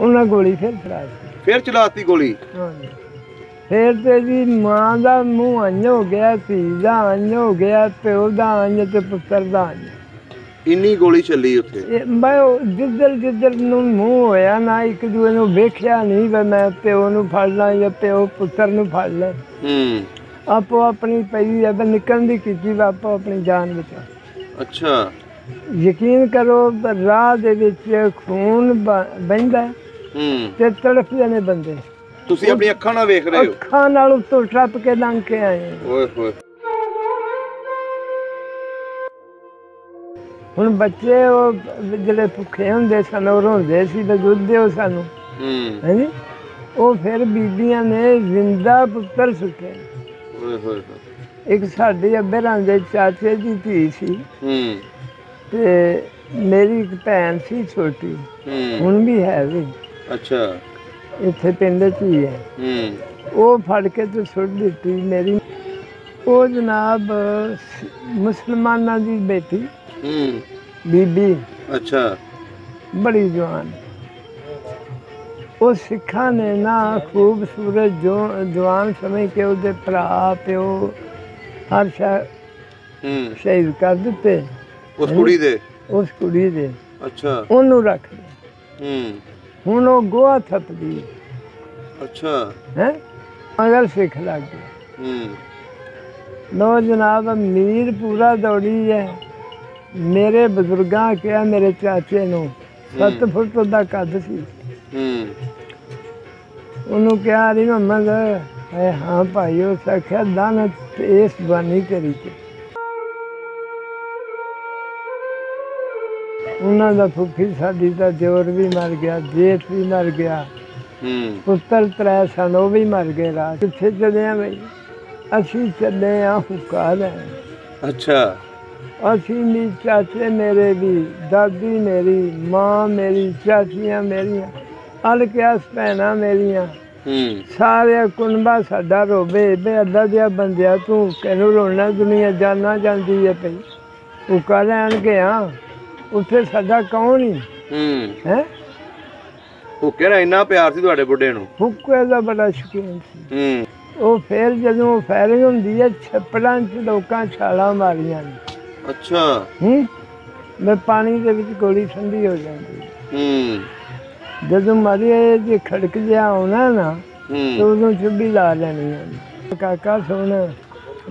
ਉਹਨਾਂ ਗੋਲੀ ਫਿਰ ਚਲਾਤੀ। ਫਿਰ ਚਲਾਤੀ ਗੋਲੀ? ਹਾਂਜੀ। ਫਿਰ ਤੇ ਜੀ ਮਾਂ ਦਾ ਮੂੰਹ ਅੰਨ ਹੋ ਗਿਆ, ਧੀ ਦਾ ਅੰਨ ਹੋ ਗਿਆ, ਪਿਓ ਦਾ ਅੰਨ ਤੇ ਪੁੱਤਰ ਦਾ ਅੰਨ। ਇੰਨੀ ਗੋਲੀ ਚੱਲੀ ਉੱਥੇ? ਮੈਂ ਜਿੱਧਰ ਨੂੰ ਮੂੰਹ ਹੋਇਆ ਨਾ, ਇੱਕ ਦੂਏ ਨੂੰ ਵੇਖਿਆ ਨਹੀਂ ਵੀ ਮੈਂ ਪਿਓ ਨੂੰ ਫੜ ਲਾਂ ਜਾਂ ਪਿਓ ਪੁੱਤਰ ਨੂੰ ਫੜ ਲੈ। ਆਪੋ ਆਪਣੀ ਪਈ ਹੈ ਨਿਕਲਣ ਦੀ ਕੀਤੀ, ਆਪੋ ਆਪਣੀ ਜਾਨ ਬਚਾ। ਅੱਛਾ। ਯਕੀਨ ਕਰੋ ਰਾਹ ਦੇ ਵਿੱਚ ਖੂਨ ਬਹਿੰਦਾ ਤੇ ਤੜਫਦੇ ਨੇ ਬੰਦੇ। ਤੁਸੀਂ ਆਪਣੀ ਅੱਖਾਂ ਨਾਲ ਵੇਖ ਰਹੇ ਹੋ? ਅੱਖਾਂ ਨਾਲ ਉੱਤੋਂ ਟੱਪ ਕੇ ਲੰਘ ਕੇ ਆਏ। ਓਏ ਹੋਏ। ਹੁਣ ਬੱਚੇ ਉਹ ਜਿਹੜੇ ਭੁੱਖੇ ਹੁੰਦੇ ਸਨ ਉਹ ਰੋਂਦੇ ਸੀ ਤੇ ਦੁੱਧ ਦਿਓ ਸਾਨੂੰ, ਹਾਂਜੀ। ਉਹ ਫਿਰ ਬੀਬੀਆਂ ਨੇ ਜ਼ਿੰਦਾ ਪੁੱਤਰ ਸੁੱਟੇ। ਓਏ ਹੋਏ। ਇੱਕ ਸਾਡੇ ਅੱਬੇਰਾਂ ਦੇ ਚਾਚੇ ਦੀ ਧੀ ਸੀ ਤੇ ਮੇਰੀ ਇੱਕ ਭੈਣ ਸੀ ਛੋਟੀ, ਹੁਣ ਵੀ ਹੈ ਵੀ। ਅੱਛਾ। ਇੱਥੇ ਪਿੰਡ 'ਚ ਹੀ ਹੈ। ਉਹ ਫੜ ਕੇ ਤੇ ਸੁੱਟ ਦਿੱਤੀ ਮੇਰੀ। ਉਹ ਜਨਾਬ ਮੁਸਲਮਾਨਾਂ ਦੀ ਬੇਟੀ ਬੀਬੀ। ਅੱਛਾ। ਬੜੀ ਜਵਾਨ। ਉਹ ਸਿੱਖਾਂ ਨੇ ਨਾ ਖੂਬਸੂਰਤ ਜਵਾਨ ਸਮਝ ਕੇ ਉਹਦੇ ਭਰਾ ਪਿਓ ਹਰ ਸ਼ਹੀਦ ਕਰ ਦਿੱਤੇ। ਉਸ ਕੁੜੀ ਦੇ? ਉਸ ਕੁੜੀ ਦੇ। ਅੱਛਾ। ਉਹਨੂੰ ਰੱਖ ਲਿਆ। ਹੁਣ ਉਹ ਗੋਹਾ ਥੱਪਦੀ। ਅੱਛਾ। ਹੈ ਮਗਰ ਸਿੱਖ ਲੱਗ ਗਿਆ। ਲੋ ਜਨਾਬ ਅਮੀਰ ਪੂਰਾ ਦੌੜੀ ਹੈ। ਮੇਰੇ ਬਜ਼ੁਰਗਾਂ ਕਿਹਾ ਮੇਰੇ ਚਾਚੇ ਨੂੰ 7 ਫੁੱਟ ਦਾ ਕੱਦ ਸੀ। ਉਹਨੂੰ ਕਿਹਾ ਅਰੇ ਮੁਹੰਮਦ, ਹਾਂ ਭਾਈ। ਉਸ ਆਖਿਆ ਦਾਨਤ ਇਸ ਬਾਨੀ ਤੇਰੀ ਤੇ। ਉਹਨਾਂ ਦਾ ਫੁੱਫੀ ਸਾਡੀ ਦਾ ਦਿਓਰ ਵੀ ਮਰ ਗਿਆ, ਜੇਠ ਵੀ ਮਰ ਗਿਆ, ਪੁੱਤਰ 3 ਸਨ ਉਹ ਵੀ ਮਰ ਗਏ। ਰਾਤ ਕਿੱਥੇ ਚੱਲੇ ਆ ਬਈ? ਅਸੀਂ ਚੱਲੇ ਆ ਹੁਕਾ ਲੈਣ। ਅੱਛਾ। ਅਸੀਂ ਵੀ ਚਾਚੇ ਮੇਰੇ ਵੀ, ਦਾਦੀ ਮੇਰੀ, ਮਾਂ ਮੇਰੀ, ਚਾਚੀਆਂ ਮੇਰੀਆਂ, ਅਲਕਿਆਸ ਭੈਣਾਂ ਮੇਰੀਆਂ, ਸਾਰਿਆ ਕੁਨਬਾ ਸਾਡਾ ਰੋਵੇ ਬੇ ਅੱਲਾ ਦਿਆ ਬੰਦਿਆ ਤੂੰ ਕਿਹਨੂੰ ਰੋਣਾ? ਦੁਨੀਆ ਜਾਣਾ ਜਾਂਦੀ ਹੈ ਪਈ। ਹੁਕਾ ਲੈਣ ਗਿਆ ਉੱਥੇ ਸਾਡਾ ਕੌਣ ਹੀ ਹੈ। ਹੁੱਕੇ ਨਾਲ ਇੰਨਾ ਪਿਆਰ ਸੀ ਤੁਹਾਡੇ ਬੁੱਢੇ ਨੂੰ? ਹੁੱਕੇ ਦਾ ਬੜਾ ਸ਼ੌਕੀਨ ਸੀ ਉਹ। ਫਿਰ ਜਦੋਂ ਫਾਇਰਿੰਗ ਹੁੰਦੀ ਹੈ ਛੱਪੜਾਂ 'ਚ ਲੋਕਾਂ ਛਾਲਾਂ ਮਾਰੀਆਂ ਨੇ। ਅੱਛਾ। ਮੈਂ ਪਾਣੀ ਦੇ ਵਿੱਚ ਗੋਲੀ ਠੰਡੀ ਹੋ ਜਾਂਦੀ। ਜਦੋਂ ਮਾਰੀ ਜੇ ਖੜਕ ਜਿਹਾ ਆਉਣਾ ਨਾ ਤੇ ਉਦੋਂ ਚੁੱਭੀ ਲਾ ਲੈਣੀ। ਕਾਕਾ ਸੁਣ,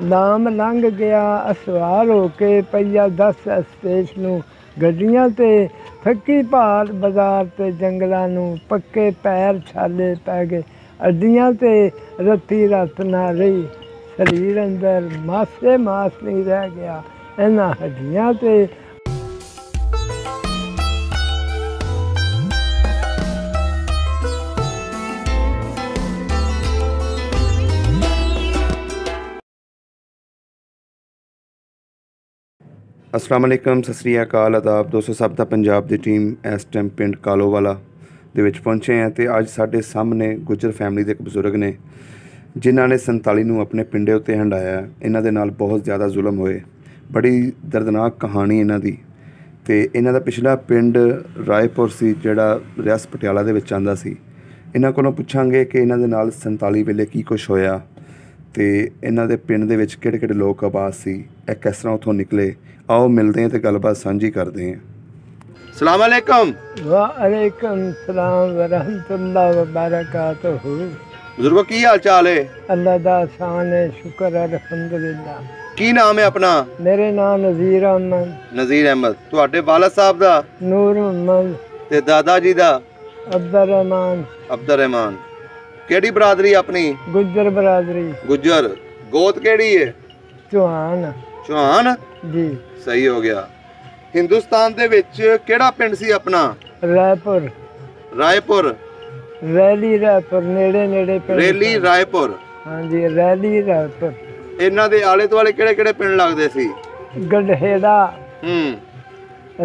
ਨਾਮ ਲੰਘ ਗਿਆ ਅਸਵਾਰ ਹੋ ਕੇ ਪਈਆ 10 ਸਟੇਸ਼ ਨੂੰ ਗੱਡੀਆਂ ਤੇ, ਫੱਕੀ ਭਾਰ ਬਾਜ਼ਾਰ ਤੇ ਜੰਗਲਾਂ ਨੂੰ, ਪੱਕੇ ਪੈਰ ਛਾਲੇ ਪੈ ਗਏ ਅੱਡੀਆਂ ਤੇ, ਰੱਤੀ ਰਾਤ ਨਾ ਰਹੀ ਸਰੀਰ ਅੰਦਰ ਮਾਸੇ ਮਾਸ ਨਹੀਂ ਰਹਿ ਗਿਆ ਇਹਨਾਂ ਹੱਡੀਆਂ ਤੇ। अस्सलाम वालेकुम, सत श्री अकाल, आदाब दोस्तों। सब दा पंजाब दी टीम इस टाइम पिंड कालोवाला ਦੇ ਵਿੱਚ ਪਹੁੰਚੇ ਹਾਂ ਤੇ ਅੱਜ ਸਾਡੇ ਸਾਹਮਣੇ ਗੁੱਜਰ ਫੈਮਿਲੀ ਦੇ ਇੱਕ ਬਜ਼ੁਰਗ ਨੇ ਜਿਨ੍ਹਾਂ ਨੇ 47 ਨੂੰ ਆਪਣੇ ਪਿੰਡੇ ਉੱਤੇ ਹੰਡਾਇਆ। ਇਹਨਾਂ ਦੇ ਨਾਲ ਬਹੁਤ ਜ਼ਿਆਦਾ ਜ਼ੁਲਮ ਹੋਏ। ਬੜੀ ਦਰਦਨਾਕ ਕਹਾਣੀ ਇਹਨਾਂ ਦੀ। ਤੇ ਇਹਨਾਂ ਦਾ ਪਿਛਲਾ ਪਿੰਡ ਰਾਏਪੁਰ ਸੀ ਜਿਹੜਾ ਰਿਆਸਤ ਪਟਿਆਲਾ ਦੇ ਵਿੱਚ ਆਉਂਦਾ ਸੀ। ਇਹਨਾਂ ਕੋਲੋਂ ਪੁੱਛਾਂਗੇ ਕਿ ਇਹਨਾਂ ਦੇ ਨਾਲ 47 ਵੇਲੇ ਕੀ ਕੁਛ ਹੋਇਆ ਤੇ ਇਹਨਾਂ ਦੇ ਪਿੰਡ ਦੇ ਵਿੱਚ ਕਿਹੜੇ ਕਿਹੜੇ ਲੋਕ ਆਬਾਦ ਸੀ, ਇਹ ਕਿਸ ਤਰ੍ਹਾਂ ਉੱਥੋਂ ਨਿਕਲੇ। आओ मिलते हैं तो गलबात साझी करते हैं। सलाम अलैकुम। वालेकुम सलाम व रहमतुल्लाह व बरकातहू। बुजुर्गो की हाल चाल है? अल्लाह दा शान है, शुक्र है, अल्हम्दुलिल्लाह। की नाम है अपना? मेरे नाम नज़ीर अहमद। नज़ीर अहमद। तुहाडे वालिद साहब दा? नूर मोहम्मद। ते दादा जी दा? अब्दुल रहमान। अब्दुल रहमान। केड़ी बरादरी अपनी? गुज्जर बरादरी। गुज्जर। गोत केड़ी है? चौहान। चौहान जी। सही हो गया। हिंदुस्तान दे विच केड़ा पिंड सी अपना? रायपुर। रायपुर। रैली रायपुर नेड़े नेड़े पिंड। रैली रायपुर। हाँ जी, रैली रायपुर। इन्हां दे आले दुआले केड़े केड़े पिंड लगदे सी? गढ़ेड़ा।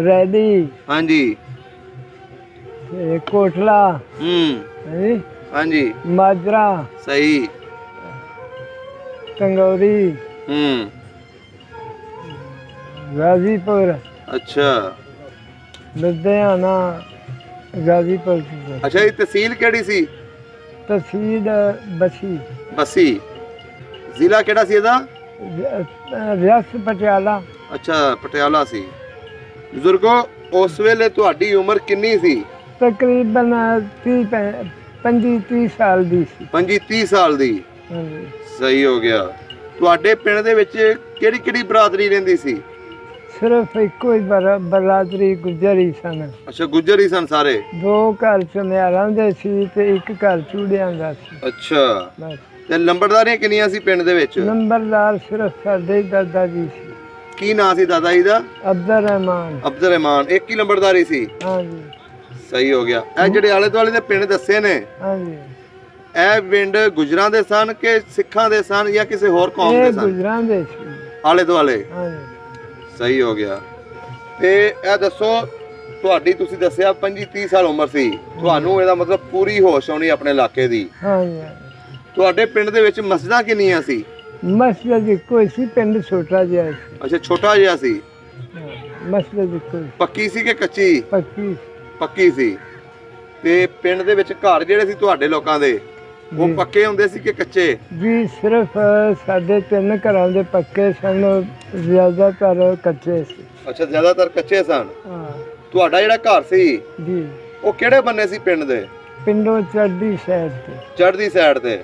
रैली। हाँ जी। कोटला। हाँ जी। माजरा। सही। टंगौरी। गाजीपुर। अच्छा। लुधियाना। ਗਾਜ਼ੀਪੁਰ ਸੀ। ਅੱਛਾ, ਇਹ ਤਹਿਸੀਲ ਕਿਹੜੀ ਸੀ? ਤਹਿਸੀਲ ਬਸੀ। ਬਸੀ। ਜ਼ਿਲ੍ਹਾ ਕਿਹੜਾ ਸੀ ਇਹਦਾ? ਰਿਆਸਤ ਪਟਿਆਲਾ। ਅੱਛਾ, ਪਟਿਆਲਾ ਸੀ। ਬਜ਼ੁਰਗੋ, ਉਸ ਵੇਲੇ ਤੁਹਾਡੀ ਉਮਰ ਕਿੰਨੀ ਸੀ? ਤਕਰੀਬਨ 25-30 ਸਾਲ ਦੀ ਸੀ। 25-30 ਸਾਲ ਦੀ। ਹਾਂਜੀ। ਸਹੀ ਹੋ ਗਿਆ। ਤੁਹਾਡੇ ਪਿੰਡ ਦੇ ਵਿੱਚ ਕਿਹੜੀ ਕਿਹੜੀ ਬਰਾਦਰੀ ਰਹਿੰਦੀ ਸੀ? ਸਿਰਫ ਇੱਕੋ ਹੀ ਬਰਾਦਰੀ ਗੁੱਜਰ ਹੀ ਸਨ। ਅੱਛਾ, ਗੁੱਜਰ ਹੀ ਸਨ ਸਾਰੇ। 2 ਘਰ ਚਮਿਆਰਾਂ ਦੇ ਸੀ ਤੇ 1 ਘਰ ਚੂੜਿਆਂ ਦਾ ਸੀ। ਅੱਛਾ, ਬਸ। ਤੇ ਲੰਬੜਦਾਰੀਆਂ ਕਿੰਨੀਆਂ ਸੀ ਪਿੰਡ ਦੇ ਵਿੱਚ? ਨੰਬਰਦਾਰ ਸਿਰਫ ਸਾਡੇ ਦਾਦਾ ਜੀ ਸੀ। ਕੀ ਨਾਂ ਸੀ ਦਾਦਾ ਜੀ ਦਾ? ਅਬਦੁਰ ਰਹਿਮਾਨ। ਅਬਦੁਰ ਰਹਿਮਾਨ। ਇੱਕ ਹੀ ਲੰਬੜਦਾਰੀ ਸੀ? ਹਾਂਜੀ। ਸਹੀ ਹੋ ਗਿਆ। ਇਹ ਜਿਹੜੇ ਆਲੇ ਦੁਆਲੇ ਦੇ ਪਿੰਡ ਦੱਸੇ ਨੇ, ਹਾਂਜੀ, ਇਹ ਪਿੰਡ ਗੁਜਰਾਂ ਦੇ ਸਨ ਕਿ ਸਿੱਖਾਂ ਦੇ ਸਨ ਜਾਂ ਕਿਸੇ ਹੋਰ ਕੌਮ ਦੇ ਸਨ? ਗੁਜਰਾਂ ਦੇ ਸੀ ਆਲੇ ਦੁਆਲੇ। ਹਾਂਜੀ। ਸਹੀ ਹੋ ਗਿਆ। ਤੇ ਇਹ ਦੱਸੋ, ਤੁਹਾਡੀ ਤੁਸੀਂ ਦੱਸਿਆ 25-30 ਸਾਲ ਉਮਰ ਸੀ, ਤੁਹਾਨੂੰ ਇਹਦਾ ਮਤਲਬ ਪੂਰੀ ਹੋਸ਼ ਆਉਣੀ ਆਪਣੇ ਇਲਾਕੇ ਦੀ। ਹਾਂਜੀ। ਤੁਹਾਡੇ ਪਿੰਡ ਦੇ ਵਿੱਚ ਮਸਜਿਦਾਂ ਕਿੰਨੀਆਂ ਸੀ? ਮਸਜਿਦ ਕੋਈ ਸੀ, ਪਿੰਡ ਛੋਟਾ ਜਿਹਾ ਸੀ। ਅੱਛਾ, ਛੋਟਾ ਜਿਹਾ ਸੀ। ਮਸਜਿਦ ਕੋਈ ਪੱਕੀ ਸੀ ਕਿ ਕੱਚੀ? ਪੱਕੀ। ਪੱਕੀ ਸੀ। ਤੇ ਪਿੰਡ ਦੇ ਵਿੱਚ ਘਰ ਜਿਹੜੇ ਸੀ ਤੁਹਾਡੇ ਲੋਕਾਂ ਦੇ, ਉਹ ਪੱਕੇ ਹੁੰਦੇ ਸੀ ਕਿ ਕੱਚੇ? ਜੀ ਸਿਰਫ ਸਾਡੇ 3 ਘਰਾਂ ਦੇ ਪੱਕੇ ਸਨ, ਜ਼ਿਆਦਾਤਰ ਕੱਚੇ ਸੀ। ਅੱਛਾ, ਜ਼ਿਆਦਾਤਰ ਕੱਚੇ ਸਨ। ਹਾਂ। ਤੁਹਾਡਾ ਜਿਹੜਾ ਘਰ ਸੀ ਜੀ ਉਹ ਕਿਹੜੇ ਬੰਨੇ ਸੀ ਪਿੰਡ ਦੇ? ਪਿੰਡੋਂ ਚੜ੍ਹਦੀ ਸਾਈਡ ਤੇ। ਚੜ੍ਹਦੀ ਸਾਈਡ ਤੇ।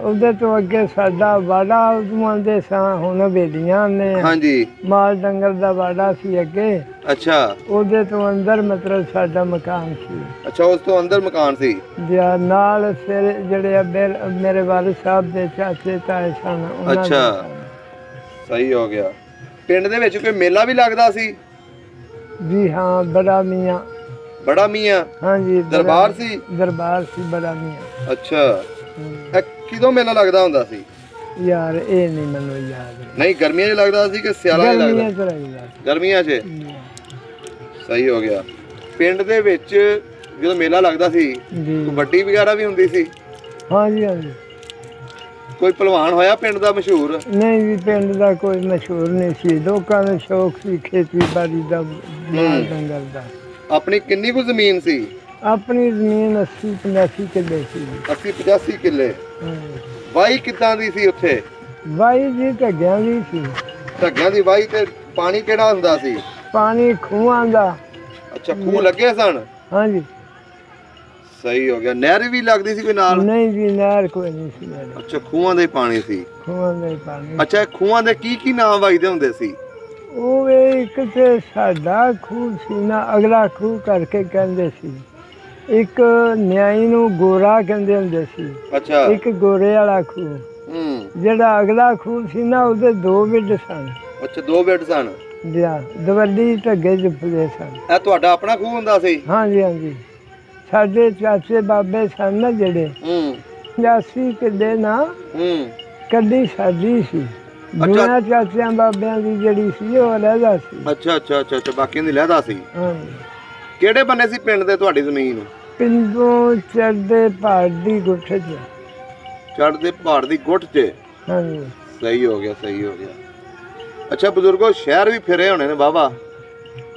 ਉਹਦੇ ਤੋਂ ਅੱਗੇ ਸਾਡਾ ਵਾੜਾ ਆਉਂਦੇ ਸਾਂ, ਹੁਣ ਹਵੇਲੀਆਂ ਨੇ। ਹਾਂਜੀ। ਮਾਲ ਡੰਗਰ ਦਾ ਵਾੜਾ ਸੀ ਅੱਗੇ। ਅੱਛਾ। ਉਹਦੇ ਤੋਂ ਅੰਦਰ ਮਤਲਬ ਸਾਡਾ ਮਕਾਨ ਸੀ। ਅੱਛਾ, ਉਸ ਤੋਂ ਅੰਦਰ ਮਕਾਨ ਸੀ। ਜਾਂ ਨਾਲ ਫਿਰ ਜਿਹੜੇ ਮੇਰੇ ਵਾਲਿਦ ਸਾਹਿਬ ਦੇ ਚਾਚੇ ਤਾਏ ਸਨ, ਉਹਨਾਂ ਦੇ ਅੱਛਾ। ਸਨ। ਸਹੀ ਹੋ ਗਿਆ। ਪਿੰਡ ਦੇ ਵਿੱਚ ਕੋਈ ਮੇਲਾ ਵੀ ਲੱਗਦਾ ਸੀ? ਜੀ ਹਾਂ, ਬੜਾ ਮੀਆਂ। ਬੜਾ ਮੀਆਂ? ਹਾਂਜੀ। ਦਰਬਾਰ ਸੀ? ਦਰਬਾਰ ਸੀ ਬੜਾ ਮੀਆਂ। ਅੱਛਾ। ਇਹ ਕਿਦੋਂ ਮੇਲਾ ਲੱਗਦਾ ਹੁੰਦਾ ਸੀ? ਯਾਰ ਇਹ ਨਹੀਂ ਮੈਨੂੰ ਯਾਦ। ਨਹੀਂ, ਗਰਮੀਆਂ 'ਚ ਲੱਗਦਾ ਸੀ ਕਿ ਸਿਆਲਾਂ 'ਚ ਲੱਗਦਾ? ਗਰਮੀਆਂ 'ਚ। ਸਹੀ ਹੋ ਗਿਆ। ਪਿੰਡ ਦੇ ਵਿੱਚ ਜਦੋਂ ਮੇਲਾ ਲੱਗਦਾ ਸੀ, ਕਬੱਡੀ ਵਗੈਰਾ ਵੀ ਹੁੰਦੀ ਸੀ? ਹਾਂਜੀ ਹਾਂਜੀ। ਕੋਈ ਪਹਿਲਵਾਨ ਹੋਇਆ ਪਿੰਡ ਦਾ ਮਸ਼ਹੂਰ? ਨਹੀਂ ਜੀ, ਪਿੰਡ ਦਾ ਕੋਈ ਮਸ਼ਹੂਰ ਨਹੀਂ ਸੀ। ਲੋਕਾਂ ਨੂੰ ਸ਼ੌਕ ਸੀ ਖੇਤੀਬਾੜੀ ਦਾ, ਮਾਲ ਡੰਗਰ ਦਾ। ਆਪਣੀ ਕਿੰਨੀ ਕੁ ਜ਼ਮੀਨ ਸੀ? ਆਪਣੀ ਜ਼ਮੀਨ 80-85 ਕਿੱਲੇ ਸੀ। 80-85 ਕਿੱਲੇ। ਵਾਈ ਕਿੱਦਾਂ ਦੀ ਸੀ ਉੱਥੇ? ਵਾਈ ਜੀ ਢੱਗਿਆਂ ਦੀ ਸੀ। ਢੱਗਿਆਂ ਦੀ ਵਾਈ। ਤੇ ਪਾਣੀ ਕਿਹੜਾ ਹੁੰਦਾ ਸੀ? ਪਾਣੀ ਖੂਹਾਂ ਦਾ। ਅੱਛਾ, ਖੂਹ ਲੱਗੇ ਸਨ? ਹਾਂਜੀ। ਸਹੀ ਹੋ ਗਿਆ। ਨਹਿਰ ਵੀ ਲੱਗਦੀ ਸੀ ਕੋਈ ਨਾਲ? ਨਹੀਂ ਜੀ, ਨਹਿਰ ਕੋਈ ਨਹੀਂ ਸੀ। ਅੱਛਾ, ਖੂਹਾਂ ਦਾ ਹੀ ਪਾਣੀ ਸੀ। ਖੂਹਾਂ ਦਾ ਹੀ ਪਾਣੀ। ਅੱਛਾ, ਖੂਹਾਂ ਦੇ ਕੀ ਨਾਮ ਵਜਦੇ ਹੁੰਦੇ ਸੀ? ਉਹ ਇੱਕ ਤੇ ਸਾਡਾ ਖੂਹ ਸੀ ਨਾ, ਅਗਲਾ ਖੂਹ ਕਰਕੇ ਕਹਿੰਦੇ ਸੀ। ਇੱਕ ਨਿਆਈ ਨੂੰ ਗੋਰਾ ਕਹਿੰਦੇ ਹੁੰਦੇ ਸੀ। ਅੱਛਾ। ਇੱਕ ਗੋਰੇ ਵਾਲਾ ਖੂਹ। ਜਿਹੜਾ ਅਗਲਾ ਖੂਹ ਸੀ ਨਾ, ਉਹਦੇ 2 ਬਿੱਡ ਸਨ। ਅੱਛਾ, 2 ਬਿੱਡ ਸਨ। ਦਵੱਲੀ ਢੱਗੇ ਜੁਪਦੇ ਸਨ। ਇਹ ਤੁਹਾਡਾ ਆਪਣਾ ਖੂਹ ਹੁੰਦਾ ਸੀ? ਹਾਂਜੀ ਹਾਂਜੀ। ਸਾਡੇ ਚਾਚੇ ਬਾਬੇ ਸਨ ਨਾ ਜਿਹੜੇ, 85 ਕਿੱਲੇ ਨਾ ਕੱਢੀ ਸਾਡੀ ਸੀ। ਦੂਜਿਆਂ ਚਾਚਿਆਂ ਬਾਬਿਆਂ ਦੀ ਜਿਹੜੀ ਸੀ ਉਹ ਲਹਿਦਾ ਸੀ। ਅੱਛਾ ਅੱਛਾ ਅੱਛਾ ਅੱਛਾ, ਬਾਕੀਆਂ ਦੀ ਲਹਿਦਾ ਸੀ। ਹਾਂਜੀ। ਕਿਹੜੇ ਬੰਨੇ ਸੀ ਪਿੰਡ ਦੇ ਤੁਹਾਡੀ ਜ਼ਮੀਨ? ਪਿੰਡੋਂ ਚੜ੍ਹਦੇ ਪਹਾੜ ਦੀ ਗੁੱਠ 'ਚ। ਚੜ੍ਹਦੇ ਪਹਾੜ ਦੀ ਗੁੱਠ 'ਚ? ਹਾਂਜੀ। ਸਹੀ ਹੋ ਗਿਆ, ਸਹੀ ਹੋ ਗਿਆ। ਅੱਛਾ ਬਜ਼ੁਰਗੋ, ਸ਼ਹਿਰ ਵੀ ਫਿਰੇ ਹੋਣੇ ਨੇ ਵਾਹਵਾ?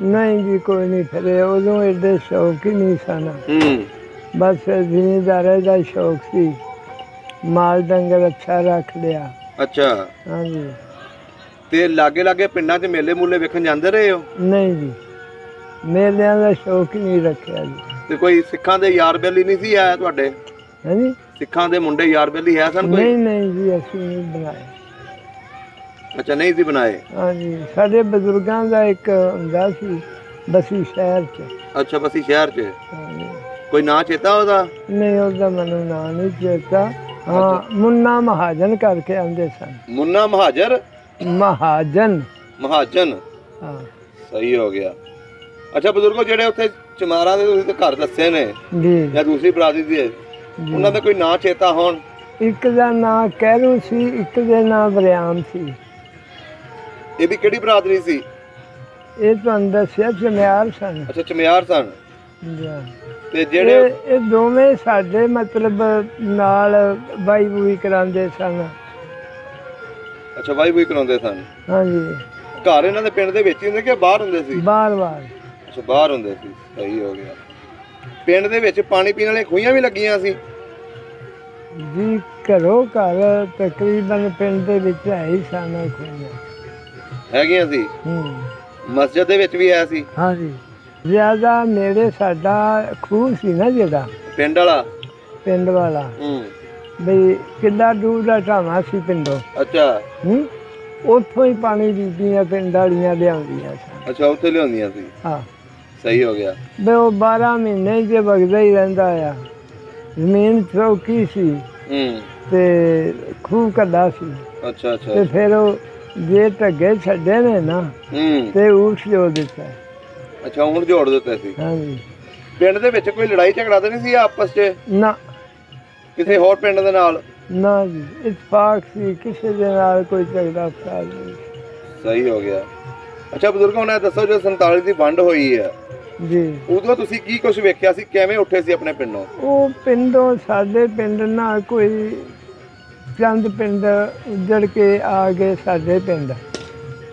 ਨਹੀਂ ਜੀ, ਕੋਈ ਨਹੀਂ ਫਿਰੇ। ਉਦੋਂ ਏਡੇ ਸ਼ੌਕ ਹੀ ਨਹੀਂ ਸਨ। ਬਸ ਜ਼ਿਮੀਂਦਾਰਾਂ ਦਾ ਸ਼ੌਕ ਸੀ। ਮਾਲ ਡੰਗਰ ਅੱਛਾ ਰੱਖ ਲਿਆ। ਅੱਛਾ। ਹਾਂਜੀ। ਤੇ ਲਾਗੇ ਲਾਗੇ ਪਿੰਡਾਂ 'ਚ ਮੇਲੇ ਮੂਲੇ ਵੇਖਣ ਜਾਂਦੇ ਰਹੇ ਹੋ? ਨਹੀਂ ਜੀ, ਮੇਲਿਆਂ ਦਾ ਸ਼ੌਕ ਹੀ ਨਹੀਂ ਰੱਖਿਆ ਜੀ। ਤੇ ਕੋਈ ਸਿੱਖਾਂ ਦੇ ਯਾਰ ਬੇਲੀ ਨਹੀਂ ਸੀ ਆਇਆ ਤੁਹਾਡੇ? ਹਾਂਜੀ। ਸਿੱਖਾਂ ਦੇ ਮੁੰਡੇ ਯਾਰ ਬੇਲੀ ਹੈ ਸਨ ਕੋਈ? ਨਹੀਂ ਨਹੀਂ ਜੀ, ਅਸੀਂ ਨਹੀਂ ਬਣਾਏ। ਅੱਛਾ, ਨਹੀਂ ਸੀ ਬਣਾਏ। ਹਾਂਜੀ। ਸਾਡੇ ਬਜ਼ੁਰਗਾਂ ਦਾ ਇੱਕ ਹੁੰਦਾ ਸੀ ਬਸੀ ਸ਼ਹਿਰ 'ਚ। ਅੱਛਾ, ਬਸੀ ਸ਼ਹਿਰ 'ਚ। ਹਾਂਜੀ। ਕੋਈ ਨਾਂ ਚੇਤਾ ਉਹਦਾ? ਨਹੀਂ, ਉਹਦਾ ਮੈਨੂੰ ਨਾਂ ਨਹੀਂ ਚੇਤਾ। ਹਾਂ, ਮੁੰਨਾ ਮਹਾਜਨ ਕਰਕੇ ਆਉਂਦੇ ਸਨ। ਮੁੰਨਾ ਮਹਾਜਰ? ਮਹਾਜਨ। ਮਹਾਜਨ। ਹਾਂ। ਸਹੀ ਹੋ ਗਿਆ। ਅੱਛਾ ਬਜ਼ੁਰਗੋ, ਜਿਹੜੇ ਉੱਥੇ ਚਮਾਰਾਂ ਦੇ ਤੁਸੀਂ ਘਰ ਦੱਸੇ ਨੇ ਜੀ, ਜਾਂ ਦੂਸਰੀ ਬਰਾਦਰੀ ਦੇ, ਉਹਨਾਂ ਦਾ ਕੋਈ ਨਾਂ ਚੇਤਾ ਹੋਣ? ਇੱਕ ਦਾ ਨਾਂ ਕਹਿਰੂ ਸੀ, ਇੱਕ ਦੇ ਨਾਂ ਬਰਿਆਮ ਸੀ। ਇਹਦੀ ਕਿਹੜੀ ਬਰਾਦਰੀ ਸੀ? ਇਹ ਤੁਹਾਨੂੰ ਦੱਸਿਆ ਚਮਿਆਰ ਸਨ। ਅੱਛਾ, ਚਮਿਆਰ ਸਨ। ਤੇ ਜਿਹੜੇ ਇਹ ਦੋਵੇਂ ਸਾਡੇ ਮਤਲਬ ਨਾਲ ਬਾਈ ਬੂਈ ਕਰਾਉਂਦੇ ਸਨ। ਅੱਛਾ, ਵਾਈ ਬੂਈ ਕਰਾਉਂਦੇ ਸਨ। ਹਾਂਜੀ। ਘਰ ਇਹਨਾਂ ਦੇ ਪਿੰਡ ਦੇ ਵਿੱਚ ਹੀ ਹੁੰਦੇ ਕਿ ਬਾਹਰ ਹੁੰਦੇ ਸੀ? ਬਾਹਰ। ਅੱਛਾ, ਬਾਹਰ ਹੁੰਦੇ ਸੀ। ਸਹੀ ਹੋ ਗਿਆ। ਪਿੰਡ ਦੇ ਵਿੱਚ ਪਾਣੀ ਪੀਣ ਵਾਲੀਆਂ ਖੂਹੀਆਂ ਵੀ ਲੱਗੀਆਂ ਸੀ ਜੀ। ਘਰੋਂ ਘਰ ਤਕਰੀਬਨ ਪਿੰਡ ਦੇ ਵਿੱਚ ਹੈ ਹੀ ਸਾਨਾ ਖੂਹੀਆਂ ਹੈਗੀਆਂ ਸੀ। ਮਸਜਿਦ ਦੇ ਵਿੱਚ ਵੀ ਆਇਆ ਸੀ। ਹਾਂਜੀ, ਜ਼ਿਆਦਾ ਨੇੜੇ ਸਾਡਾ ਖੂਹ ਸੀ ਨਾ ਜਿਹੜਾ ਪਿੰਡ ਵਾਲਾ, ਪਿੰਡ ਵਾਲਾ ਬਈ ਕਿੱਡਾ ਦੂਰ ਦਾ ਢਾਵਾ ਸੀ ਪਿੰਡੋਂ। ਅੱਛਾ। ਉੱਥੋਂ ਹੀ ਪਾਣੀ ਬੀਬੀਆਂ ਪਿੰਡ ਵਾਲੀਆਂ ਲਿਆਉਂਦੀਆਂ ਸਨ। ਅੱਛਾ, ਉੱਥੇ ਲਿਆਉਂਦੀਆਂ ਸੀ। ਹਾਂ, ਸਹੀ ਹੋ ਗਿਆ। ਬਈ ਉਹ 12 ਮਹੀਨੇ ਜੇ ਵਗਦਾ ਹੀ ਰਹਿੰਦਾ ਆ। ਜ਼ਮੀਨ ਚੌਕੀ ਸੀ ਤੇ ਖੂਹ ਕੱਢਾ ਸੀ। ਅੱਛਾ ਅੱਛਾ। ਤੇ ਫਿਰ ਉਹ ਜੇ ਢੱਗੇ ਛੱਡੇ ਨੇ ਨਾ ਤੇ ਊਠ ਜੋੜ ਦਿੱਤਾ। ਅੱਛਾ, ਊਠ ਜੋੜ ਦਿੱਤਾ ਸੀ। ਹਾਂਜੀ। ਪਿੰਡ ਦੇ ਵਿੱਚ ਕੋਈ ਲੜਾਈ ਝਗੜਾ ਤਾਂ ਨਹੀਂ ਸੀ ਆਪਸ 'ਚ? ਨਾ, ਕਿਸੇ ਹੋਰ ਪਿੰਡ ਦੇ ਨਾਲ? ਨਾ ਜੀ, ਇਤਫਾਕ ਸੀ, ਕਿਸੇ ਦੇ ਨਾਲ ਕੋਈ ਝਗੜਾ ਫਸਾਦ ਨਹੀਂ। ਸਹੀ ਹੋ ਗਿਆ। ਅੱਛਾ ਬਜ਼ੁਰਗੋ, ਹੁਣ ਦੱਸੋ ਜੋ 47 ਦੀ ਵੰਡ ਹੋਈ ਹੈ ਜੀ, ਉਦੋਂ ਤੁਸੀਂ ਕੀ ਕੁਝ ਵੇਖਿਆ ਸੀ? ਕਿਵੇਂ ਉੱਠੇ ਸੀ ਆਪਣੇ ਪਿੰਡੋਂ? ਉਹ ਪਿੰਡੋਂ ਸਾਡੇ ਪਿੰਡ ਨਾ ਕੋਈ ਚੰਦ ਪਿੰਡ ਉੱਜੜ ਕੇ ਆ ਗਏ ਸਾਡੇ ਪਿੰਡ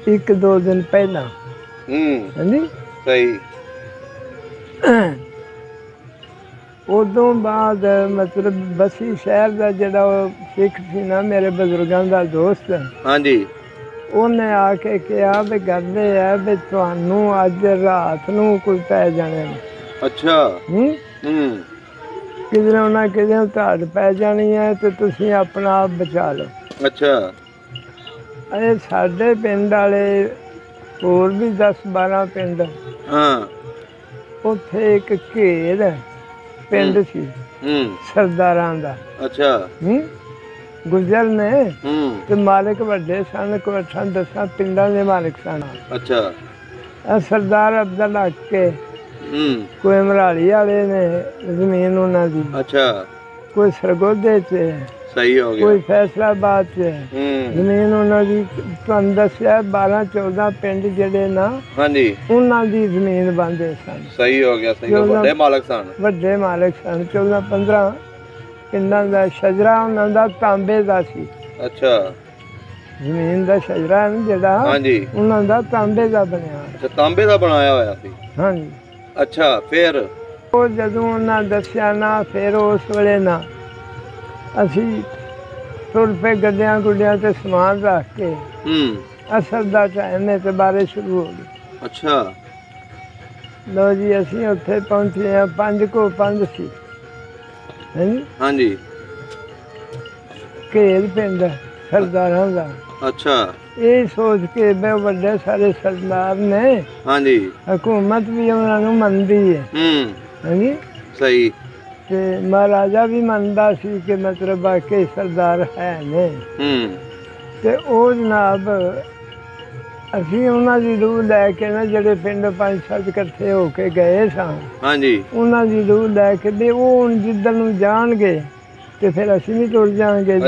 1-2 ਦਿਨ ਪਹਿਲਾਂ। ਹਾਂਜੀ, ਸਹੀ। ਉਦੋਂ ਬਾਅਦ ਮਤਲਬ ਬਸੀ ਸ਼ਹਿਰ ਦਾ ਜਿਹੜਾ ਉਹ ਸਿੱਖ ਸੀ ਨਾ, ਮੇਰੇ ਬਜ਼ੁਰਗਾਂ ਦਾ ਦੋਸਤ, ਹਾਂਜੀ, ਉਹਨੇ ਆ ਕੇ ਕਿਹਾ ਵੀ ਕਰਦੇ ਆ ਵੀ ਤੁਹਾਨੂੰ ਅੱਜ ਰਾਤ ਨੂੰ ਕੋਈ ਪੈ ਜਾਣੇ ਨੇ। ਅੱਛਾ। ਕਿਧਰੇ ਉਹਨਾਂ ਕਿਧਰੇ ਧਾੜ ਪੈ ਜਾਣੀ ਹੈ ਤੇ ਤੁਸੀਂ ਆਪਣਾ ਆਪ ਬਚਾ ਲਓ। ਅੱਛਾ। ਇਹ ਸਾਡੇ ਪਿੰਡ ਵਾਲੇ ਹੋਰ ਵੀ 10-12 ਪਿੰਡ, ਉੱਥੇ ਇੱਕ ਘੇਰ ਪਿੰਡ ਸੀ ਸਰਦਾਰਾਂ ਦਾ। ਅੱਛਾ। ਗੁਜਰ ਨੇ ਤੇ ਮਾਲਕ ਵੱਡੇ ਸਨ, ਕੋਠਾਂ 10 ਪਿੰਡਾਂ ਦੇ ਮਾਲਕ ਸਨ। ਅੱਛਾ। ਸਰਦਾਰ ਅਬਦੁਲ ਹਕ ਕੇ ਕੋਈ ਮਰਾਲੀ ਵਾਲੇ ਨੇ ਜ਼ਮੀਨ ਉਹਨਾਂ ਦੀ। ਅੱਛਾ। ਕੋਈ ਸਰਗੋਧੇ 'ਚ, ਸਹੀ ਹੋ ਗਿਆ, ਕੋਈ ਫੈਸਲਾਬਾਦ 'ਚ ਜ਼ਮੀਨ ਉਹਨਾਂ ਦੀ। ਤੁਹਾਨੂੰ ਦੱਸਿਆ 12-14 ਪਿੰਡ ਜਿਹੜੇ ਨਾ, ਹਾਂਜੀ, ਉਹਨਾਂ ਦੀ ਜ਼ਮੀਨ ਬੰਦੇ ਸਨ। ਸਹੀ ਹੋ ਗਿਆ, ਸਹੀ। ਵੱਡੇ ਮਾਲਕ ਸਨ, ਵੱਡੇ ਮਾਲਕ ਸਨ। 14-15 ਪਿੰਡਾਂ ਦਾ ਸ਼ਜਰਾ ਉਹਨਾਂ ਦਾ ਤਾਂਬੇ ਦਾ ਸੀ। ਅੱਛਾ। ਜ਼ਮੀਨ ਦਾ ਸ਼ਜਰਾ ਜਿਹੜਾ, ਹਾਂਜੀ, ਉਹਨਾਂ ਦਾ ਤਾਂਬੇ ਦਾ ਬਣਿਆ। ਅੱਛਾ, ਤਾਂਬੇ ਦਾ ਬਣਾਇਆ ਹੋਇਆ ਸੀ। ਹਾਂਜੀ। ਅੱਛਾ। ਫਿਰ ਉਹ ਜਦੋਂ ਉਹਨਾਂ ਦੱਸਿਆ ਨਾ, ਫਿਰ ਉਸ ਵੇਲੇ ਨਾ ਅਸੀਂ ਤੁਰ ਪਏ ਗੱਡਿਆਂ ਗੁੱਡਿਆਂ ਤੇ ਸਮਾਨ ਰੱਖ ਕੇ। ਅਸਰ ਦਾ ਟਾਈਮ ਤੇ ਬਾਰਿਸ਼ ਸ਼ੁਰੂ ਹੋ ਗਈ। ਅੱਛਾ। ਲੋ ਜੀ, ਅਸੀਂ ਉੱਥੇ ਪਹੁੰਚੇ ਆ। 5 ਕੋ 5 ਸੀ। ਹਾਂਜੀ। ਘੇਰ ਪਿੰਡ ਸਰਦਾਰਾਂ ਦਾ। ਅੱਛਾ। ਇਹ ਸੋਚ ਕੇ ਬੇ ਵੱਡੇ ਸਾਰੇ ਸਰਦਾਰ ਨੇ, ਹਾਂਜੀ, ਹਕੂਮਤ ਵੀ ਉਹਨਾਂ ਨੂੰ ਮੰਨਦੀ ਹੈ। ਹਾਂਜੀ, ਸਹੀ। ਤੇ ਮਹਾਰਾਜਾ ਵੀ ਮੰਨਦਾ ਸੀ ਕਿ ਮਤਲਬ ਬਾਕੀ ਸਰਦਾਰ ਹੈ ਨੇ। ਤੇ ਉਹ ਜਨਾਬ ਅਸੀਂ ਉਹਨਾਂ ਦੀ ਰੂਹ ਲੈ ਕੇ ਨਾ, ਜਿਹੜੇ ਪਿੰਡ 5-7 ਇਕੱਠੇ ਹੋ ਕੇ ਗਏ ਸਾਂ, ਹਾਂਜੀ, ਉਹਨਾਂ ਦੀ ਰੂਹ ਲੈ ਕੇ ਵੀ ਉਹ ਹੁਣ ਜਿੱਦਣ ਨੂੰ ਜਾਣਗੇ ਤੇ ਫਿਰ ਅਸੀਂ ਵੀ ਤੁਰ ਜਾਵਾਂਗੇ।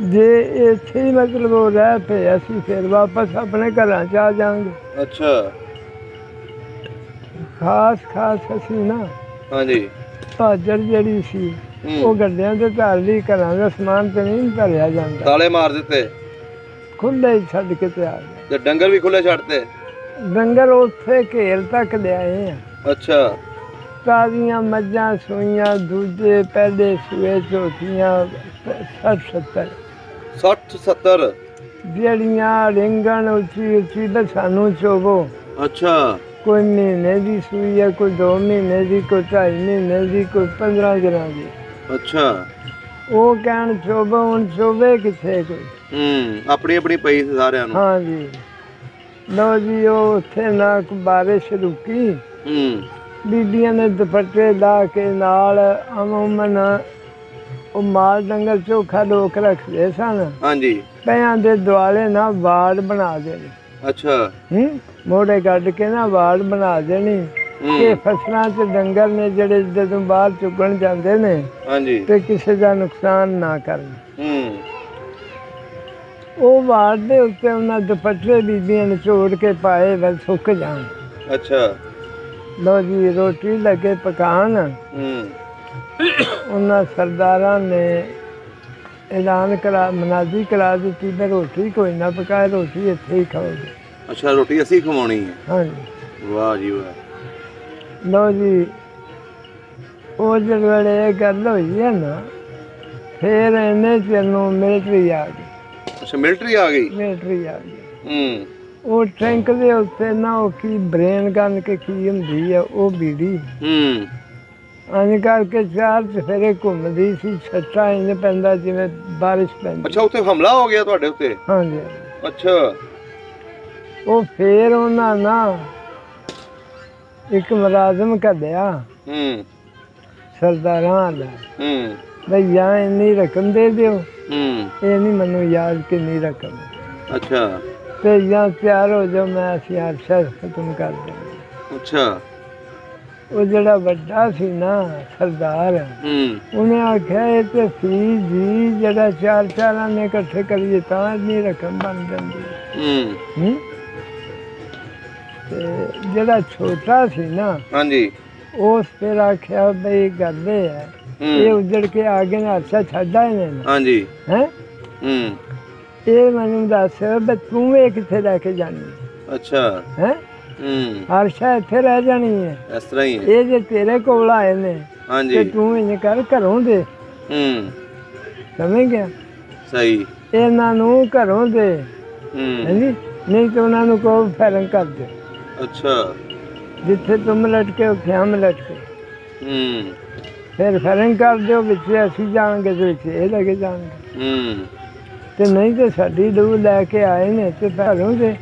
ਜੇ ਇੱਥੇ ਹੀ ਮਤਲਬ ਉਹ ਰਹਿ ਪਏ, ਅਸੀਂ ਫਿਰ ਵਾਪਸ ਆਪਣੇ ਘਰਾਂ 'ਚ ਆ ਜਾਵਾਂਗੇ। ਅੱਛਾ। ਖਾਸ ਅਸੀਂ ਨਾ, ਹਾਂਜੀ, ਭਾਜੜ ਜਿਹੜੀ ਸੀ ਉਹ ਗੱਡਿਆਂ ਤੇ ਧਰ ਲਈ। ਘਰਾਂ ਦਾ ਸਮਾਨ ਤੇ ਨਹੀਂ ਧਰਿਆ ਜਾਂਦਾ। ਤਾਲੇ ਮਾਰ ਦਿੱਤੇ, ਖੁੱਲੇ ਹੀ ਛੱਡ ਕੇ ਤੇ ਆ ਗਏ। ਤੇ ਡੰਗਰ ਵੀ ਖੁੱਲੇ ਛੱਡਤੇ? ਡੰਗਰ ਉੱਥੇ ਘੇਰ ਤੱਕ ਲਿਆਏ ਆ। ਅੱਛਾ। ਤਾਜ਼ੀਆਂ ਮੱਝਾਂ ਸੂਈਆਂ, ਦੂਜੇ ਪਹਿਲੇ ਸੂਏ ਝੋਟੀਆਂ 60-70 ਜਿਹੜੀਆਂ ਰਿੰਗਣ ਉੱਚੀ ਤੇ ਸਾਨੂੰ ਚੋਵੋ। ਅੱਛਾ। ਕੋਈ ਮਹੀਨੇ ਦੀ ਸੂਈ ਹੈ, ਕੋਈ 2 ਮਹੀਨੇ ਦੀ, ਕੋਈ 2.5 ਮਹੀਨੇ ਦੀ, ਕੋਈ 15 ਦਿਨਾਂ ਦੀ। ਅੱਛਾ। ਉਹ ਕਹਿਣ ਚੋਵੋ, ਹੁਣ ਚੋਵੇ ਕਿੱਥੇ ਕੋਈ। ਆਪਣੀ ਆਪਣੀ ਪਈ ਸਾਰਿਆਂ ਨੂੰ। ਹਾਂਜੀ। ਲੋ ਜੀ, ਉਹ ਉੱਥੇ ਨਾ ਬਾਰਿਸ਼ ਰੁਕੀ। ਬੀਬੀਆਂ ਨੇ ਦੁਪੱਟੇ ਲਾ ਕੇ ਨਾਲ ਅਮੂਮਨ ਉਹ ਮਾਲ ਡੰਗਰ ਚੋਖਾ ਲੋਕ ਰੱਖਦੇ ਸਨ। ਹਾਂਜੀ। ਪਿਆਂ ਦੇ ਦੁਆਲੇ ਨਾ ਵਾੜ ਬਣਾ ਦੇਣੀ। ਅੱਛਾ। ਮੋਢੇ ਕੱਢ ਕੇ ਨਾ ਵਾੜ ਬਣਾ ਦੇਣੀ ਕਿ ਫਸਲਾਂ 'ਚ ਡੰਗਰ ਨੇ ਜਿਹੜੇ ਜਦੋਂ ਬਾਹਰ ਚੁੱਗਣ ਜਾਂਦੇ ਨੇ, ਹਾਂਜੀ, ਤੇ ਕਿਸੇ ਦਾ ਨੁਕਸਾਨ ਨਾ ਕਰਨ। ਉਹ ਵਾੜ ਦੇ ਉੱਤੇ ਉਹਨਾਂ ਦੁਪੱਟੇ ਬੀਬੀਆਂ ਨੇ ਝੋੜ ਕੇ ਪਾਏ, ਬਸ ਸੁੱਕ ਜਾਣ। ਅੱਛਾ। ਲੋ ਜੀ, ਰੋਟੀ ਲੱਗੇ ਪਕਾਉਣ। ਉਹਨਾਂ ਸਰਦਾਰਾਂ ਨੇ ਐਲਾਨ ਕਰਾ, ਮਨਾਜ਼ੀ ਕਰਾ ਦਿੱਤੀ ਵੀ ਰੋਟੀ ਕੋਈ ਨਾ ਪਕਾਏ, ਰੋਟੀ ਇੱਥੇ ਹੀ ਖਾਓਗੇ। ਅੱਛਾ, ਰੋਟੀ ਅਸੀਂ ਖਵਾਉਣੀ ਹੈ? ਹਾਂਜੀ। ਵਾਹ ਜੀ ਵਾਹ। ਲੋ ਜੀ, ਉਹ ਜਿਹੜੇ ਵੇਲੇ ਇਹ ਗੱਲ ਹੋਈ ਹੈ ਨਾ, ਫਿਰ ਇਹਨੇ ਚਿਰ ਨੂੰ ਮਿਲਟਰੀ ਆ ਗਈ। ਅੱਛਾ, ਮਿਲਟਰੀ ਆ ਗਈ। ਮਿਲਟਰੀ ਆ ਗਈ। ਉਹ ਟੈਂਕ ਦੇ ਉੱਤੇ ਨਾ ਉਹ ਕੀ ਬ੍ਰੇਨ ਗਨ ਕੇ ਕੀ ਹੁੰਦੀ ਆ, ਉਹ ਬੀੜੀ ਅੰਜ ਕਰਕੇ ਚਾਰ ਚਫੇਰੇ ਘੁੰਮਦੀ ਸੀ। ਛੱਟਾ ਇੰਜ ਪੈਂਦਾ ਜਿਵੇਂ ਬਾਰਿਸ਼ ਪੈਂਦੀ। ਅੱਛਾ, ਉੱਥੇ ਹਮਲਾ ਹੋ ਗਿਆ ਤੁਹਾਡੇ ਉੱਤੇ? ਹਾਂਜੀ। ਅੱਛਾ। ਉਹ ਫੇਰ ਉਹਨਾਂ ਨਾ ਇੱਕ ਮੁਲਾਜ਼ਮ ਕੱਢਿਆ ਸਰਦਾਰਾਂ ਦਾ, ਬਈ ਜਾਂ ਇੰਨੀ ਰਕਮ ਦੇ ਦਿਓ। ਇਹ ਨਹੀਂ ਮੈਨੂੰ ਯਾਦ ਕਿੰਨੀ ਰਕਮ। ਅੱਛਾ। ਤੇ ਜਾਂ ਤਿਆਰ ਹੋ ਜਾਓ, ਮੈਂ ਅਸੀਂ ਅਰਸ਼ਾ ਖਤਮ ਕਰ ਦਿੰਦੇ। ਅੱਛਾ। ਉਹ ਜਿਹੜਾ ਵੱਡਾ ਸੀ ਨਾ ਸਰਦਾਰ, ਉਹਨੇ ਆਖਿਆ ਇਹ ਤੇ ਫੀਸ ਜੀ ਜਿਹੜਾ ਚਾਰ ਆਨੇ ਇਕੱਠੇ ਕਰੀਏ ਤਾਂ ਇੰਨੀ ਰਕਮ ਬਣ ਜਾਂਦੀ। ਤੇ ਜਿਹੜਾ ਛੋਟਾ ਸੀ ਨਾ, ਹਾਂਜੀ, ਉਸ ਫਿਰ ਆਖਿਆ ਬਈ ਕਰਦੇ ਆ ਇਹ ਉੱਜੜ ਕੇ ਆ ਗਏ ਨੇ, ਅਰਸ਼ਾ ਛੱਡ ਆਏ ਨੇ। ਹਾਂਜੀ। ਹੈ ਇਹ ਮੈਨੂੰ ਦੱਸ ਬਈ ਤੂੰ ਇਹ ਕਿੱਥੇ ਲੈ ਕੇ ਜਾਣੀ? ਅੱਛਾ। ਹੈ ਅਰਸ਼ਾ ਇੱਥੇ ਰਹਿ ਜਾਣੀ ਹੈ? ਇਸ ਤਰ੍ਹਾਂ ਹੀ ਇਹ ਜੇ ਤੇਰੇ ਕੋਲ ਆਏ ਨੇ ਤੇ ਤੂੰ ਇੰਜ ਕਰ ਘਰੋਂ ਦੇ। ਸਮਝ ਗਿਆ? ਸਹੀ। ਇਹਨਾਂ ਨੂੰ ਘਰੋਂ ਦੇ, ਨਹੀਂ ਤੇ ਉਹਨਾਂ ਨੂੰ ਕਹੋ ਫੈਰਨ ਕਰ ਦੇ। ਅੱਛਾ। ਜਿੱਥੇ ਤੁਮ ਲਟਕੇ ਉੱਥੇ ਹਮ ਲਟਕੇ। ਫਿਰ ਫੈਰਨ ਕਰ ਦਿਓ, ਵਿੱਚ ਅਸੀਂ ਜਾਣਗੇ ਤੇ ਵਿੱਚ ਇਹ ਲੈ ਕੇ ਜਾਣਗੇ। ਤੇ ਨਹੀਂ ਤੇ ਸਾਡੀ ਲੂ ਲੈ ਕੇ ਆਏ ਨੇ ਤੇ ਘਰੋਂ ਦੇ।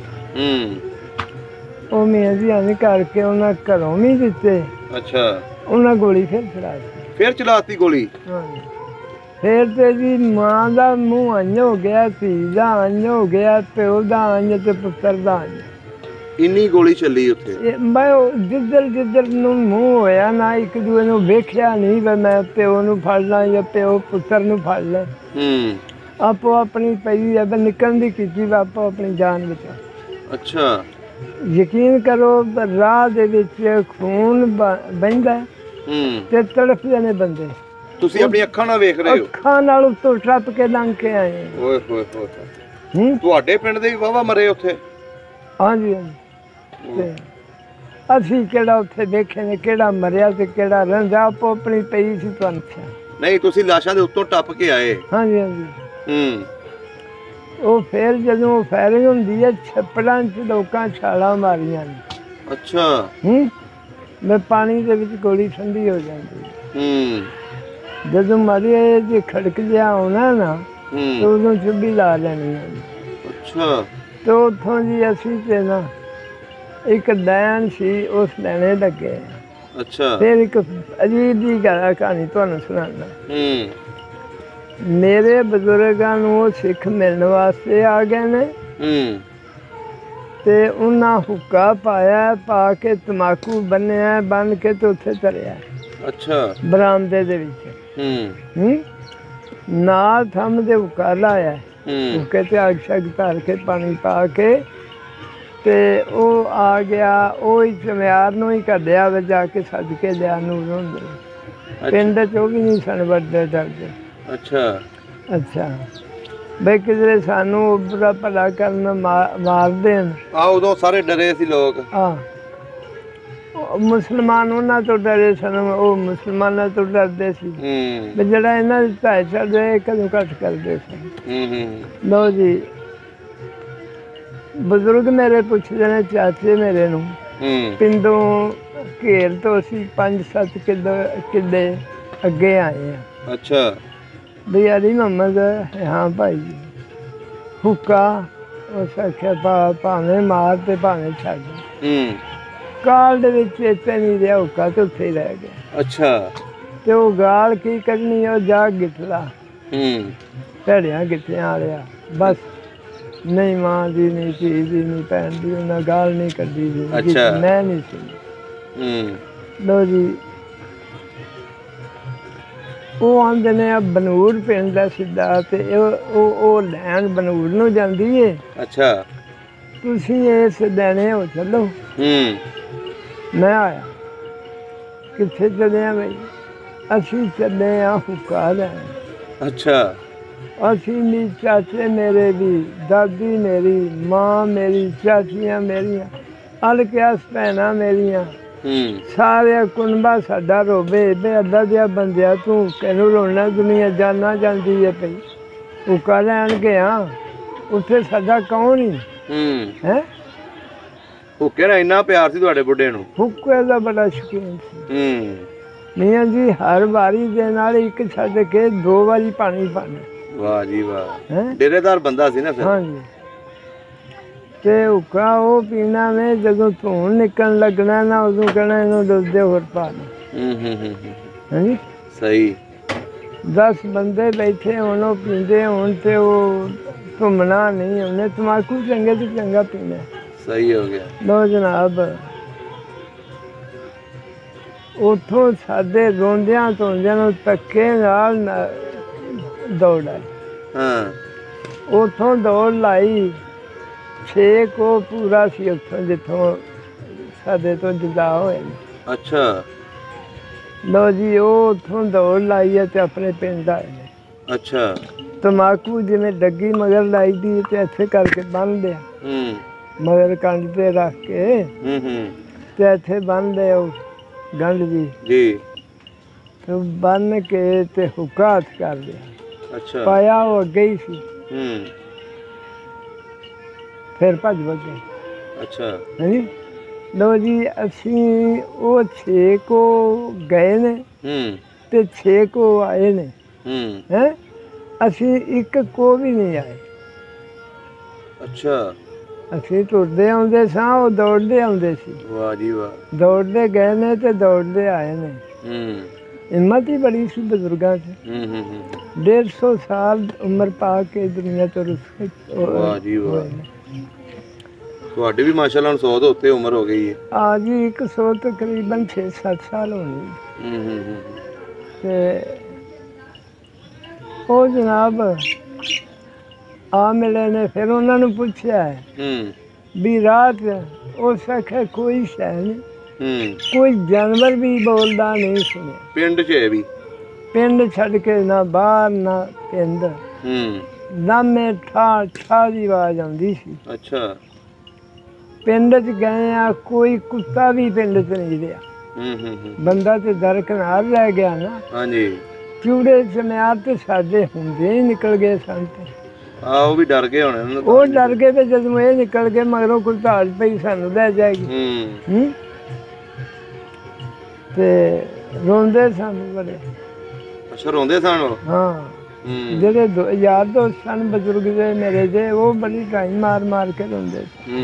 ਉਹ ਮੀਆਂ ਜੀ ਐਂ ਕਰਕੇ ਉਹਨਾਂ ਘਰੋਂ ਵੀ ਦਿੱਤੇ। ਅੱਛਾ। ਉਹਨਾਂ ਗੋਲੀ ਫਿਰ ਚਲਾਤੀ। ਫਿਰ ਚਲਾਤੀ ਗੋਲੀ? ਹਾਂਜੀ। ਫਿਰ ਤੇ ਜੀ ਮਾਂ ਦਾ ਮੂੰਹ ਅੰਝ ਹੋ ਗਿਆ, ਧੀ ਦਾ ਅੰਝ ਹੋ ਗਿਆ, ਪਿਓ ਦਾ ਅੰਝ ਤੇ ਪੁੱਤਰ ਦਾ ਅੰਝ। ਇੰਨੀ ਗੋਲੀ ਚੱਲੀ ਉੱਥੇ? ਮੈਂ ਜਿੱਧਰ ਨੂੰ ਮੂੰਹ ਹੋਇਆ ਨਾ, ਇੱਕ ਦੂਏ ਨੂੰ ਵੇਖਿਆ ਨਹੀਂ ਵੀ ਮੈਂ ਪਿਓ ਨੂੰ ਫੜ ਲਾਂ ਜਾਂ ਪਿਓ ਪੁੱਤਰ ਨੂੰ ਫੜ ਲੈ। ਆਪੋ ਆਪਣੀ ਪਈ ਹੈ, ਨਿਕਲਣ ਦੀ ਕੀਤੀ ਆਪੋ ਆਪਣੀ ਜਾਨ ਵਿੱਚ। ਅੱਛਾ। ਯਕੀਨ ਕਰੋ ਰਾਹ ਦੇ ਵਿੱਚ ਖੂਨ ਬਹਿੰਦਾ ਤੇ ਤੜਫਦੇ ਨੇ ਬੰਦੇ। ਤੁਸੀਂ ਆਪਣੀ ਅੱਖਾਂ ਨਾਲ ਵੇਖ ਰਹੇ ਹੋ? ਅੱਖਾਂ ਨਾਲ ਉੱਤੋਂ ਟੱਪ ਕੇ ਲੰਘ ਕੇ ਆਏ। ਓਏ ਹੋਏ ਹੋਏ। ਤੁਹਾਡੇ ਪਿੰਡ ਦੇ ਵੀ ਵਾਹਵਾ ਮਰੇ ਉੱਥੇ? ਹਾਂਜੀ ਹਾਂਜੀ। ਅਸੀਂ ਕਿਹੜਾ ਉੱਥੇ ਦੇਖੇ ਨੇ ਕਿਹੜਾ ਮਰਿਆ ਤੇ ਕਿਹੜਾ ਰਹਿੰਦਾ, ਆਪੋ ਆਪਣੀ ਪਈ ਸੀ। ਤੁਹਾਨੂੰ ਨਹੀਂ, ਤੁਸੀਂ ਲਾਸ਼ਾਂ ਦੇ ਉੱਤੋਂ ਟੱਪ ਕੇ ਆਏ? ਹਾਂਜੀ ਹਾਂਜੀ। ਉਹ ਫਿਰ ਜਦੋਂ ਫਾਇਰਿੰਗ ਹੁੰਦੀ ਹੈ, ਛੱਪੜਾਂ 'ਚ ਲੋਕਾਂ ਛਾਲਾਂ ਮਾਰੀਆਂ ਨੇ। ਅੱਛਾ। ਮੈਂ ਪਾਣੀ ਦੇ ਵਿੱਚ ਗੋਲੀ ਠੰਡੀ ਹੋ ਜਾਂਦੀ। ਜਦੋਂ ਮਾਰੀ ਜੇ ਖੜਕ ਜਿਹਾ ਆਉਣਾ ਨਾ, ਤੇ ਉਦੋਂ ਚੁੱਭੀ ਲਾ ਲੈਣੀ। ਅੱਛਾ। ਤੇ ਉੱਥੋਂ ਜੀ ਅਸੀਂ ਤੇ ਨਾ ਇੱਕ ਡੈਣ ਸੀ, ਉਸ ਲੈਣੇ ਲੱਗੇ। ਅੱਛਾ। ਫਿਰ ਇੱਕ ਅਜੀਬ ਜਿਹੀ ਕਹਾਣੀ ਤੁਹਾਨੂੰ ਸੁਣਾਉਣਾ। ਮੇਰੇ ਬਜ਼ੁਰਗਾਂ ਨੂੰ ਉਹ ਸਿੱਖ ਮਿਲਣ ਵਾਸਤੇ ਆ ਗਏ ਨੇ ਤੇ ਉਹਨਾਂ ਹੁੱਕਾ ਪਾਇਆ, ਪਾ ਕੇ ਤੰਬਾਕੂ ਬੰਨਿਆ, ਬੰਨ ਕੇ ਤੇ ਉੱਥੇ ਧਰਿਆ। ਅੱਛਾ। ਬਰਾਮਦੇ ਦੇ ਵਿੱਚ ਨਾਲ ਥੰਮ ਦੇ ਹੁੱਕਾ ਲਾਇਆ। ਹੁੱਕੇ ਤੇ ਅੱਗ ਸ਼ੱਗ ਧਰ ਕੇ ਪਾਣੀ ਪਾ ਕੇ ਤੇ ਉਹ ਆ ਗਿਆ। ਉਹ ਹੀ ਚਮਿਆਰ ਨੂੰ ਹੀ ਕੱਢਿਆ ਵੇ, ਜਾ ਕੇ ਸੱਜ ਕੇ ਲਿਆ ਨੂੰ ਹੁੰਦੇ ਪਿੰਡ 'ਚ। ਉਹ ਵੀ ਨਹੀਂ ਸਨ ਵੱਡੇ ਡਰਦੇ। ਅੱਛਾ। ਅੱਛਾ। ਬਈ ਕਿਧਰੇ ਸਾਨੂੰ ਬੁਰਾ ਭਲਾ ਕਰਨ ਮਾਰ ਦੇਣ। ਉਦੋਂ ਸਾਰੇ ਡਰੇ ਸੀ ਲੋਕ। ਮੁਸਲਮਾਨ ਉਹਨਾਂ ਤੋਂ ਡਰੇ ਸਨ, ਉਹ ਮੁਸਲਮਾਨਾਂ ਤੋਂ ਡਰਦੇ ਸੀ। ਵੀ ਜਿਹੜਾ ਇਹਨਾਂ ਦੇ ਢਾਈ ਚੜ੍ਹਦੇ ਕਦੋਂ ਘੱਟ ਕਰਦੇ ਸਨ। ਲਓ ਜੀ, ਬਜ਼ੁਰਗ ਮੇਰੇ ਪੁੱਛਦੇ ਨੇ, ਚਾਚੇ ਮੇਰੇ ਨੂੰ ਪਿੰਡੋਂ ਘੇਰ ਤੋਂ ਅਸੀਂ 5-7 ਕਿੱਲੇ ਅੱਗੇ ਆਏ ਆ। ਅੱਛਾ। ਬਈ ਅਲੀ ਮੁਹੰਮਦ? ਹਾਂ ਭਾਈ। ਹੁੱਕਾ? ਉਸ ਆਖਿਆ ਭਾਵੇਂ ਮਾਰ ਤੇ ਭਾਵੇਂ ਛੱਡ। ਕਾਲ ਦੇ ਵਿੱਚ ਇੱਥੇ ਨਹੀਂ ਰਿਹਾ ਹੁੱਕਾ, ਤੇ ਉੱਥੇ ਹੀ ਰਹਿ ਗਿਆ। ਅੱਛਾ। ਤੇ ਉਹ ਗਾਲ ਕੀ ਕੱਢਣੀ, ਉਹ ਜਾ ਗਿੱਟਲਾ ਭੈੜਿਆਂ ਗਿੱਟਿਆਂ ਵਾਲਿਆ। ਬਸ ਨਹੀਂ ਮਾਂ ਦੀ, ਨਹੀਂ ਧੀ ਦੀ, ਨਹੀਂ ਭੈਣ ਦੀ, ਉਹਨਾਂ ਗਾਲ ਨਹੀਂ ਕੱਢੀ ਜੀ। ਮੈਂ ਨਹੀਂ ਸੁਣੀ। ਲੋ ਜੀ, ਉਹ ਆਉਂਦੇ ਨੇ ਬਨੂੜ ਪਿੰਡ ਦਾ ਸਿੱਧਾ, ਤੇ ਉਹ ਲੈਣ ਬਨੂੜ ਨੂੰ ਜਾਂਦੀ ਏ। ਅੱਛਾ। ਤੁਸੀਂ ਇਸ ਦੇਣੇ ਹੋ ਚੱਲੋ। ਮੈਂ ਆਇਆ। ਕਿੱਥੇ ਚੱਲੇ ਆ ਬਈ? ਅਸੀਂ ਚੱਲੇ ਆ ਹੁੱਕਾ ਲੈਣ। ਅੱਛਾ। ਅਸੀਂ ਵੀ, ਚਾਚੇ ਮੇਰੇ ਵੀ, ਦਾਦੀ ਮੇਰੀ, ਮਾਂ ਮੇਰੀ, ਚਾਚੀਆਂ ਮੇਰੀਆਂ, ਅਲਕਿਆਸ ਭੈਣਾਂ ਮੇਰੀਆਂ, ਸਾਰਿਆ ਕੁਨਬਾ ਸਾਡਾ ਰੋਵੇ ਬੇ ਅੱਧਾ ਦਿਆ ਬੰਦਿਆ ਤੂੰ ਕਿਹਨੂੰ ਰੋਣਾ, ਦੁਨੀਆ ਜਾਣਾ ਜਾਂਦੀ ਹੈ ਪਈ ਹੁੱਕਾ ਲੈਣ ਗਿਆ ਉੱਥੇ ਸਾਡਾ ਕੌਣ ਹੀ ਹੈ। ਹੁੱਕੇ ਨਾਲ ਇੰਨਾ ਪਿਆਰ ਸੀ ਤੁਹਾਡੇ ਬੁੱਢੇ ਨੂੰ? ਹੁੱਕੇ ਦਾ ਬੜਾ ਸ਼ੌਕੀਨ ਸੀ ਮੀਆਂ ਜੀ, ਹਰ ਵਾਰੀ ਦੇ ਨਾਲ ਇੱਕ ਛੱਡ ਕੇ 2 ਵਾਰੀ ਪਾਣੀ ਪਾਣਾ। ਵਾਹ ਜੀ ਵਾਹ, ਡੇਰੇਦਾਰ ਬੰਦਾ ਸੀ ਨਾ ਫਿਰ। ਹਾਂਜੀ, ਤੇ ਹੁੱਕਾ ਉਹ ਪੀਣਾ ਵੇ ਜਦੋਂ ਧੂਣ ਨਿਕਲਣ ਲੱਗਣਾ ਨਾ ਉਦੋਂ ਕਹਿਣਾ ਇਹਨੂੰ ਦੁੱਧ ਦੇ ਹੋਰ ਪਾ ਦੇ। ਹਾਂਜੀ ਸਹੀ। 10 ਬੰਦੇ ਬੈਠੇ ਹੋਣ ਉਹ ਪੀਂਦੇ ਹੋਣ ਤੇ ਉਹ ਘੁੰਮਣਾ ਨਹੀਂ, ਉਹਨੇ ਤਮਾਕੂ ਚੰਗੇ ਤੋਂ ਚੰਗਾ ਪੀਣਾ। ਸਹੀ ਹੋ ਗਿਆ। ਲੋ ਜਨਾਬ, ਉੱਥੋਂ ਸਾਡੇ ਰੋਂਦਿਆਂ ਧੋਂਦਿਆਂ ਨੂੰ ਧੱਕੇ ਨਾਲ ਦੌੜ ਆਈ। ਉੱਥੋਂ ਦੌੜ ਲਾਈ 6 ਕੋ ਪੂਰਾ ਸੀ ਉੱਥੋਂ ਜਿੱਥੋਂ ਸਾਡੇ ਤੋਂ ਜੁਦਾ ਹੋਏ। ਅੱਛਾ। ਲੋ ਜੀ, ਉਹ ਉੱਥੋਂ ਦੌੜ ਲਾਈ ਹੈ ਤੇ ਆਪਣੇ ਪਿੰਡ ਆਏ ਨੇ। ਅੱਛਾ। ਤਮਾਕੂ ਜਿਵੇਂ ਡੱਗੀ ਮਗਰ ਲਾਈ ਦੀ ਤੇ ਇੱਥੇ ਕਰਕੇ ਬੰਨ ਲਿਆ, ਮਗਰ ਕੰਡ ਤੇ ਰੱਖ ਕੇ ਤੇ ਇੱਥੇ ਬੰਨ ਲਿਆ ਉਹ ਗੰਢ ਜੀ ਤੇ ਬੰਨ ਕੇ ਤੇ ਹੁੱਕਾ ਹੱਥ ਕਰ ਲਿਆ। ਅੱਛਾ। ਪਾਇਆ ਉਹ ਅੱਗੇ ਹੀ ਸੀ। ਫਿਰ ਭੱਜ ਭੱਜੇ। ਅੱਛਾ। ਹਾਂਜੀ। ਲੋ ਜੀ, ਅਸੀਂ ਉਹ 6 ਕੋ ਗਏ ਨੇ ਤੇ 6 ਕੋ ਆਏ ਨੇ। ਹੈ ਅਸੀਂ ਇੱਕ ਕੋ ਵੀ ਨਹੀਂ ਆਏ। ਅੱਛਾ। ਅਸੀਂ ਤੁਰਦੇ ਆਉਂਦੇ ਸਾਂ, ਉਹ ਦੌੜਦੇ ਆਉਂਦੇ ਸੀ। ਵਾਹ ਜੀ ਵਾਹ। ਦੌੜਦੇ ਗਏ ਨੇ ਤੇ ਦੌੜਦੇ ਆਏ ਨੇ। ਹਿੰਮਤ ਹੀ ਬੜੀ ਸੀ ਬਜ਼ੁਰਗਾਂ 'ਚ। 150 ਸਾਲ ਉਮਰ ਪਾ ਕੇ ਦੁਨੀਆ ਤੋਂ ਰੁੱਸ। ਵਾਹ ਜੀ ਵਾਹ। ਤੁਹਾਡੀ ਵੀ ਮਾਸ਼ਾਅੱਲਾ 100 ਤੋਂ ਉੱਤੇ ਉਮਰ ਹੋ ਗਈ ਹੈ। ਆ ਜੀ 100 ਤਕਰੀਬਨ 6-7 ਸਾਲ ਹੋਣੀ। ਤੇ ਉਹ ਜਨਾਬ ਆ ਮਿਲੇ ਨੇ। ਫਿਰ ਉਹਨਾਂ ਨੂੰ ਪੁੱਛਿਆ ਵੀ ਰਾਤ ਉਸ ਆਖਿਆ ਕੋਈ ਸ਼ੈ ਨਹੀਂ, ਕੋਈ ਜਾਨਵਰ ਵੀ ਬੋਲਦਾ ਨਹੀਂ ਸੁਣਿਆ ਪਿੰਡ 'ਚ। ਵੀ ਪਿੰਡ ਛੱਡ ਕੇ ਨਾ ਬਾਹਰ ਨਾ ਪਿੰਡ, ਨਾਮੇ ਠਾ ਠਾ ਦੀ ਆਵਾਜ਼ ਆਉਂਦੀ ਸੀ। ਅੱਛਾ। ਪਿੰਡ 'ਚ ਗਏ ਆ, ਕੋਈ ਕੁੱਤਾ ਵੀ ਪਿੰਡ 'ਚ ਨਹੀਂ ਰਿਹਾ। ਬੰਦਾ ਤੇ ਦਰਕਨਾਰ ਲੈ ਗਿਆ ਨਾ। ਹਾਂਜੀ। ਚੂੜੇ ਚਮਿਆਰ ਤੇ ਸਾਡੇ ਹੁੰਦੇ ਹੀ ਨਿਕਲ ਗਏ ਸਨ। ਉਹ ਵੀ ਡਰ ਗਏ ਹੋਣੇ। ਉਹ ਡਰ ਗਏ ਤੇ ਜਦੋਂ ਇਹ ਨਿਕਲ ਗਏ ਮਗਰੋਂ ਕੋਈ ਧਾੜ ਪਈ ਸਾਨੂੰ ਲੈ ਜਾਏਗੀ। ਤੇ ਰੋਂਦੇ ਸਨ ਬੜੇ। ਅੱਛਾ, ਰੋਂਦੇ ਸਨ ਉਹ? ਹਾਂ। ਜਿਹੜੇ ਯਾਰ ਦੋਸਤ ਸਨ ਬਜ਼ੁਰਗ ਦੇ ਮੇਰੇ ਦੇ, ਉਹ ਬੜੀ ਢਾਈ ਮਾਰ ਮਾਰ ਕੇ ਰੋਂਦੇ ਸੀ।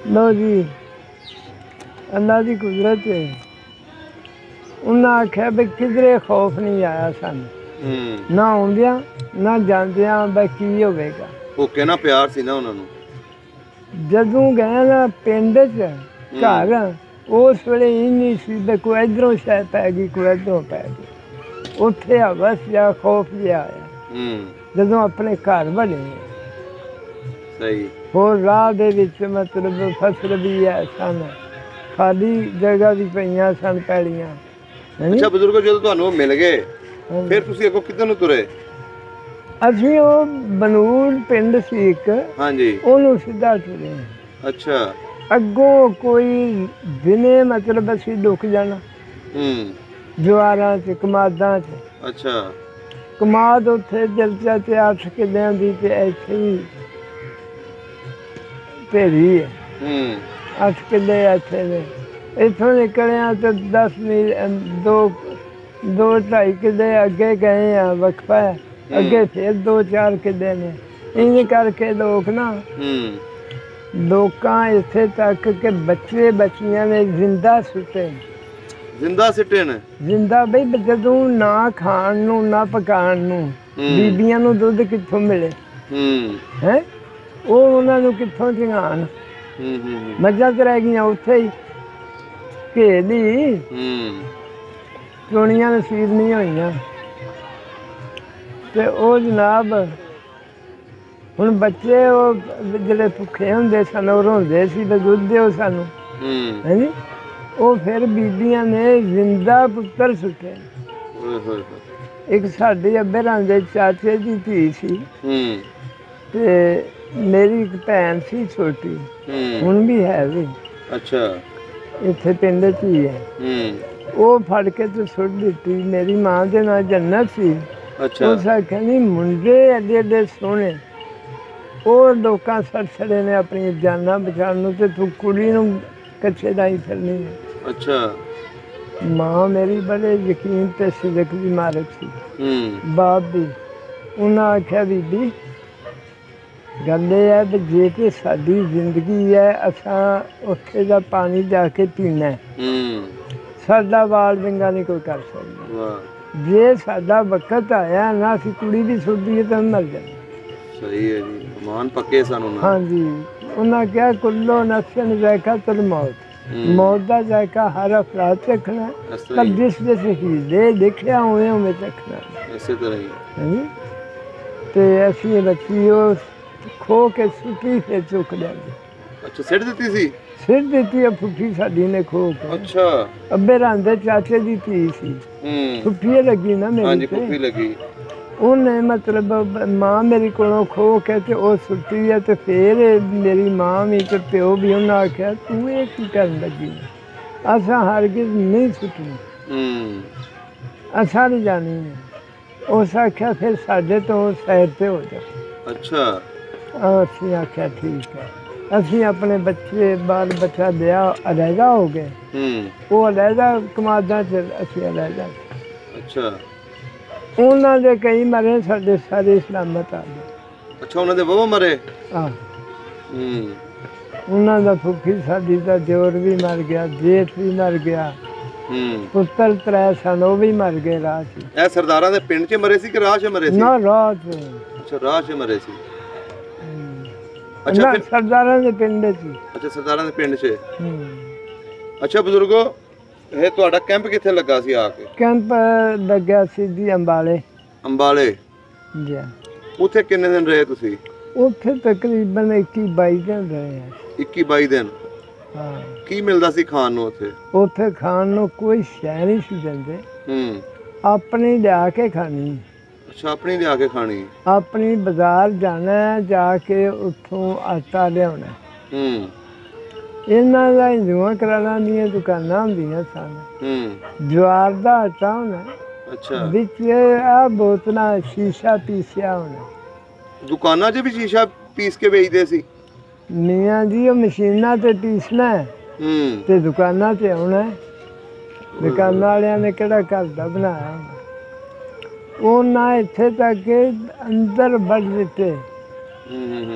ਲੋ ਜੀ, ਅੱਲਾ ਦੀ ਕੁਦਰਤ ਹੈ। ਉਹਨਾਂ ਆਖਿਆ ਵੀ ਕਿਧਰੇ ਖੌਫ ਨਹੀਂ ਆਇਆ ਸਾਨੂੰ, ਨਾ ਆਉਂਦਿਆਂ ਨਾ ਜਾਂਦਿਆਂ। ਬਈ ਕੀ ਹੋਵੇਗਾ। ਭੁੱਖੇ ਨਾਲ ਪਿਆਰ ਸੀ ਨਾ ਉਹਨਾਂ ਨੂੰ। ਜਦੋਂ ਗਏ ਨਾ ਪਿੰਡ 'ਚ ਘਰ, ਉਸ ਵੇਲੇ ਇੰਨੀ ਸੀ ਵੀ ਕੋਈ ਇੱਧਰੋਂ ਸ਼ਾਇਦ ਪੈ ਗਈ, ਕੋਈ ਇੱਧਰੋਂ ਪੈ ਗਈ। ਉੱਥੇ ਹਵਸ ਜਾਂ ਖੌਫ ਜਿਹਾ ਆਇਆ ਜਦੋਂ ਆਪਣੇ ਘਰ ਬਣੇ। ਸਹੀ। ਹੋਰ ਰਾਹ ਦੇ ਵਿੱਚ ਮਤਲਬ ਫਸਲ ਵੀ ਹੈ ਸਨ, ਖਾਲੀ ਜਗ੍ਹਾ ਵੀ ਪਈਆਂ ਸਨ ਪੈਲੀਆਂ। ਅੱਛਾ ਬਜ਼ੁਰਗੋ, ਜਦੋਂ ਤੁਹਾਨੂੰ ਉਹ ਮਿਲ ਗਏ ਫਿਰ ਤੁਸੀਂ ਅੱਗੋਂ ਕਿੱਧਰ ਨੂੰ ਤੁਰੇ? ਅਸੀਂ ਉਹ ਬਨੂੜ ਪਿੰਡ ਸੀ ਇੱਕ। ਹਾਂਜੀ। ਉਹਨੂੰ ਸਿੱਧਾ ਤੁਰੇ। ਅੱਛਾ। ਅੱਗੋਂ ਕੋਈ ਦਿਨੇ ਮਤਲਬ ਅਸੀਂ ਲੁਕ ਜਾਣਾ ਜਵਾਰਾਂ 'ਚ, ਕਮਾਦਾਂ 'ਚ। ਅੱਛਾ। ਕਮਾਦ ਉੱਥੇ ਜਲਚਾ ਤੇ 8 ਕਿੱਲਿਆਂ ਦੀ ਤੇ ਇੱਥੇ ਵੀ ਢੇਰੀ ਹੈ। 8 ਕਿੱਲੇ ਇੱਥੇ ਨੇ। ਇੱਥੋਂ ਨਿਕਲਿਆ ਤੇ 10 ਮੀਲ 2-2.5 ਕਿੱਲੇ ਅੱਗੇ ਗਏ ਆ ਵਕਫਾ। ਅੱਗੇ ਫਿਰ 2-4 ਕਿੱਲੇ ਨੇ। ਇੰਝ ਕਰਕੇ ਲੋਕ ਨਾ ਲੋਕਾਂ ਇੱਥੇ ਤੱਕ ਕਿ ਬੱਚੇ ਬੱਚੀਆਂ ਨੇ ਜ਼ਿੰਦਾ ਸੁੱਟੇ। ਜ਼ਿੰਦਾ ਸਿੱਟੇ ਨੇ? ਜ਼ਿੰਦਾ ਬਈ, ਜਦੋਂ ਨਾ ਖਾਣ ਨੂੰ ਨਾ ਪਕਾਉਣ ਨੂੰ, ਬੀਬੀਆਂ ਨੂੰ ਦੁੱਧ ਕਿੱਥੋਂ ਮਿਲੇ? ਹੈ ਉਹ ਉਹਨਾਂ ਨੂੰ ਕਿੱਥੋਂ ਚੰਗਾਣ? ਮੱਝਾਂ ਤੇ ਰਹਿ ਗਈਆਂ ਉੱਥੇ ਹੀ ਘੇਲੀ। ਚੋਣੀਆਂ ਨਸੀਬ ਨਹੀਂ ਹੋਈਆਂ। ਤੇ ਉਹ ਜਨਾਬ ਹੁਣ ਬੱਚੇ ਉਹ ਜਿਹੜੇ ਭੁੱਖੇ ਹੁੰਦੇ ਸਨ ਉਹ ਰੋਂਦੇ ਸੀ ਵੀ ਦੁੱਧ ਦਿਓ ਸਾਨੂੰ। ਹਾਂਜੀ। ਉਹ ਫਿਰ ਬੀਬੀਆਂ ਨੇ ਜ਼ਿੰਦਾ ਪੁੱਤਰ ਸੁੱਟੇ। ਇੱਕ ਸਾਡੇ ਅੱਬੇਰਾਂ ਦੇ ਚਾਚੇ ਦੀ ਧੀ ਸੀ ਤੇ ਮੇਰੀ ਇੱਕ ਭੈਣ ਸੀ ਛੋਟੀ, ਹੁਣ ਵੀ ਹੈ ਵੀ। ਅੱਛਾ। ਇੱਥੇ ਪਿੰਡ 'ਚ ਹੀ ਹੈ। ਉਹ ਫੜ ਕੇ ਤੇ ਸੁੱਟ ਦਿੱਤੀ। ਮੇਰੀ ਮਾਂ ਦੇ ਨਾਲ ਜੰਨਤ ਸੀ। ਉਸ ਆਖਿਆ ਨਹੀਂ ਮੁੰਡੇ ਐਡੇ ਐਡੇ ਸੋਹਣੇ, ਉਹ ਲੋਕਾਂ ਛੜੇ ਨੇ ਆਪਣੀਆਂ ਜਾਨਾਂ ਬਚਾਉਣ ਨੂੰ, ਤੇ ਤੂੰ ਕੁੜੀ ਨੂੰ ਕੱਛੇ ਦਾ ਹੀ ਫਿਰਨੀ ਹੈ। ਅੱਛਾ। ਮਾਂ ਮੇਰੀ ਬੜੇ ਯਕੀਨ ਤੇ ਸਿਦਕ ਦੀ ਮਾਰਕ ਸੀ, ਬਾਪ ਵੀ। ਉਹਨਾਂ ਆਖਿਆ ਬੀਬੀ ਗੱਲ ਇਹ ਹੈ ਵੀ ਜੇ ਕਿ ਸਾਡੀ ਜ਼ਿੰਦਗੀ ਹੈ, ਅਸਾਂ ਉੱਥੇ ਦਾ ਪਾਣੀ ਜਾ ਕੇ ਪੀਣਾ, ਸਾਡਾ ਵਾਲ ਵਿੰਗਾ ਨਹੀਂ ਕੋਈ ਕਰ ਸਕਦਾ। ਜੇ ਸਾਡਾ ਵਕਤ ਆਇਆ ਨਾ ਅਸੀਂ ਕੁੜੀ ਦੀ ਸੁੱਧੀਏ ਤਾਂ ਮਰ ਜਾਣਾ। ਸਹੀ ਹੈ ਜੀ, ਮਾਨ ਪੱਕੇ ਸਾਨੂੰ। ਹਾਂਜੀ, ਉਹਨਾਂ ਕਿਹਾ ਕੁੱਲੋ ਨਫਸਨ ਜ਼ਾਇਕਾਤੁਲ ਮੌਤ, ਮੌਤ ਦਾ ਜ਼ਾਇਕਾ ਹਰ ਅਫਰਾਦ ਚੱਖਣਾ, ਪਰ ਜਿਸ ਦੇ ਹੀਲੇ ਦੇਖਿਆ ਉਵੇਂ ਉਵੇਂ ਚੱਖਣਾ। ਇਸੇ ਤਰ੍ਹਾਂ ਹੀ। ਤੇ ਅਸੀਂ ਰੱਖੀ ਉਹ ਖੋ ਕੇ ਸੁੱਟੀ ਫਿਰ ਚੁੱਕ ਲਿਆਂਦੀ। ਅੱਛਾ, ਸਿੱਟ ਦਿੱਤੀ ਸੀ? ਸਿੱਟ ਦਿੱਤੀ ਆ ਫੁੱਫੀ ਸਾਡੀ ਨੇ ਖੋ ਕੇ। ਅੱਛਾ। ਅੱਬੇ ਰਾਂਦੇ ਚਾਚੇ ਦੀ ਧੀ ਸੀ, ਫੁੱਫੀ ਲੱਗੀ ਨਾ ਮੇਰੀ। ਹਾਂਜੀ, ਫੁੱਫੀ ਲੱਗੀ। ਉਹਨੇ ਮਤਲਬ ਮਾਂ ਮੇਰੀ ਕੋਲੋਂ ਖੋ ਕੇ ਤੇ ਉਹ ਸੁੱਟੀ ਹੈ। ਤੇ ਫਿਰ ਮੇਰੀ ਮਾਂ ਵੀ ਤੇ ਪਿਓ ਵੀ, ਉਹਨਾਂ ਆਖਿਆ ਤੂੰ ਇਹ ਕੀ ਕਰਨ ਲੱਗੀ, ਅਸਾਂ ਹਰਗਿਜ਼ ਨਹੀਂ ਸੁੱਟਣੀ, ਅਸਾਂ ਨਹੀਂ ਜਾਣੀ। ਉਸ ਆਖਿਆ ਫਿਰ ਸਾਡੇ ਤੋਂ ਸਾਈਡ ਤੇ ਹੋ ਜਾ। ਅੱਛਾ। ਅਸੀਂ ਆਖਿਆ ਠੀਕ ਹੈ। ਅਸੀਂ ਆਪਣੇ ਬੱਚੇ ਬਾਲ ਬੱਚਾ ਵਿਆਹ ਅਲੱਗਾ ਹੋ ਗਏ। ਉਹ ਅਲੱਗਾ ਕਮਾਦਾਂ 'ਚ, ਅਸੀਂ ਅਲੱਗਾ। ਅੱਛਾ। ਉਹਨਾਂ ਦੇ ਕਈ ਮਰੇ, ਸਾਡੇ ਸਾਰੇ ਸਲਾਮਤ ਆ ਗਏ। ਅੱਛਾ, ਉਹਨਾਂ ਦੇ ਵਾਹਵਾ ਮਰੇ? ਹਾਂ। ਉਹਨਾਂ ਦਾ ਫੁੱਫੀ ਸਾਡੀ ਦਾ ਦਿਓਰ ਵੀ ਮਰ ਗਿਆ, ਜੇਠ ਵੀ ਮਰ ਗਿਆ, ਪੁੱਤਰ 3 ਸਨ, ਉਹ ਵੀ ਮਰ ਗਏ ਰਾਹ 'ਚ। ਇਹ ਸਰਦਾਰਾਂ ਦੇ ਪਿੰਡ 'ਚ ਮਰੇ ਸੀ ਕਿ ਰਾਹ 'ਚ ਮਰੇ ਸੀ? ਨਾ, ਰਾਹ 'ਚ। ਅੱਛਾ, ਰਾਹ 'ਚ ਮਰੇ ਸੀ। ਅੱਛਾ, ਸਰਦਾਰਾਂ ਦੇ ਪਿੰਡ 'ਚ। ਅੱਛਾ, ਸਰਦਾਰਾਂ ਦੇ ਪਿੰਡ 'ਚ। ਅੱਛਾ ਬਜ਼ੁਰਗੋ, ਇਹ ਤੁਹਾਡਾ ਕੈਂਪ ਕਿੱਥੇ ਲੱਗਾ ਸੀ ਆ ਕੇ? ਕੈਂਪ ਲੱਗਿਆ ਸੀ ਜੀ ਅੰਬਾਲੇ। ਅੰਬਾਲੇ ਜੀ। ਉੱਥੇ ਕਿੰਨੇ ਦਿਨ ਰਹੇ ਤੁਸੀਂ? ਉੱਥੇ ਤਕਰੀਬਨ 21-22 ਦਿਨ ਰਹੇ ਆ। 21-22 ਦਿਨ? ਹਾਂ। ਕੀ ਮਿਲਦਾ ਸੀ ਖਾਣ ਨੂੰ ਉੱਥੇ? ਉੱਥੇ ਖਾਣ ਨੂੰ ਕੋਈ ਸ਼ੈ ਨਹੀਂ ਸੀ ਦਿੰਦੇ। ਆਪਣੀ ਲਿਆ ਕੇ ਖਾਣੀ। ਅੱਛਾ, ਆਪਣੀ ਲਿਆ ਕੇ ਖਾਣੀ। ਆਪਣੀ ਬਾਜ਼ਾਰ ਜਾਣਾ, ਜਾ ਕੇ ਉੱਥੋਂ ਆਟਾ ਲਿਆਉਣਾ। ਇਹਨਾਂ ਦਾ ਹਿੰਦੂਆਂ ਕਰਾਰਾਂ ਦੀਆਂ ਦੁਕਾਨਾਂ ਹੁੰਦੀਆਂ ਸਨ। ਜਵਾਰ ਦਾ ਆਟਾ ਹੋਣਾ, ਵਿੱਚ ਆ ਬੋਤਲਾਂ ਸ਼ੀਸ਼ਾ ਪੀਸਿਆ ਹੋਣਾ। ਦੁਕਾਨਾਂ 'ਚ ਵੀ ਸ਼ੀਸ਼ਾ ਪੀਸ ਕੇ ਵੇਚਦੇ ਸੀ? ਮੀਆਂ ਜੀ, ਉਹ ਮਸ਼ੀਨਾਂ ਤੇ ਪੀਸਣਾ ਤੇ ਦੁਕਾਨਾਂ ਤੇ ਆਉਣਾ। ਦੁਕਾਨਾਂ ਵਾਲਿਆਂ ਨੇ ਕਿਹੜਾ ਘਰ ਦਾ ਬਣਾਇਆ ਹੋਣਾ। ਉਹਨਾਂ ਇੱਥੇ ਤੱਕ ਅੰਦਰ ਵੱਢ ਦਿੱਤੇ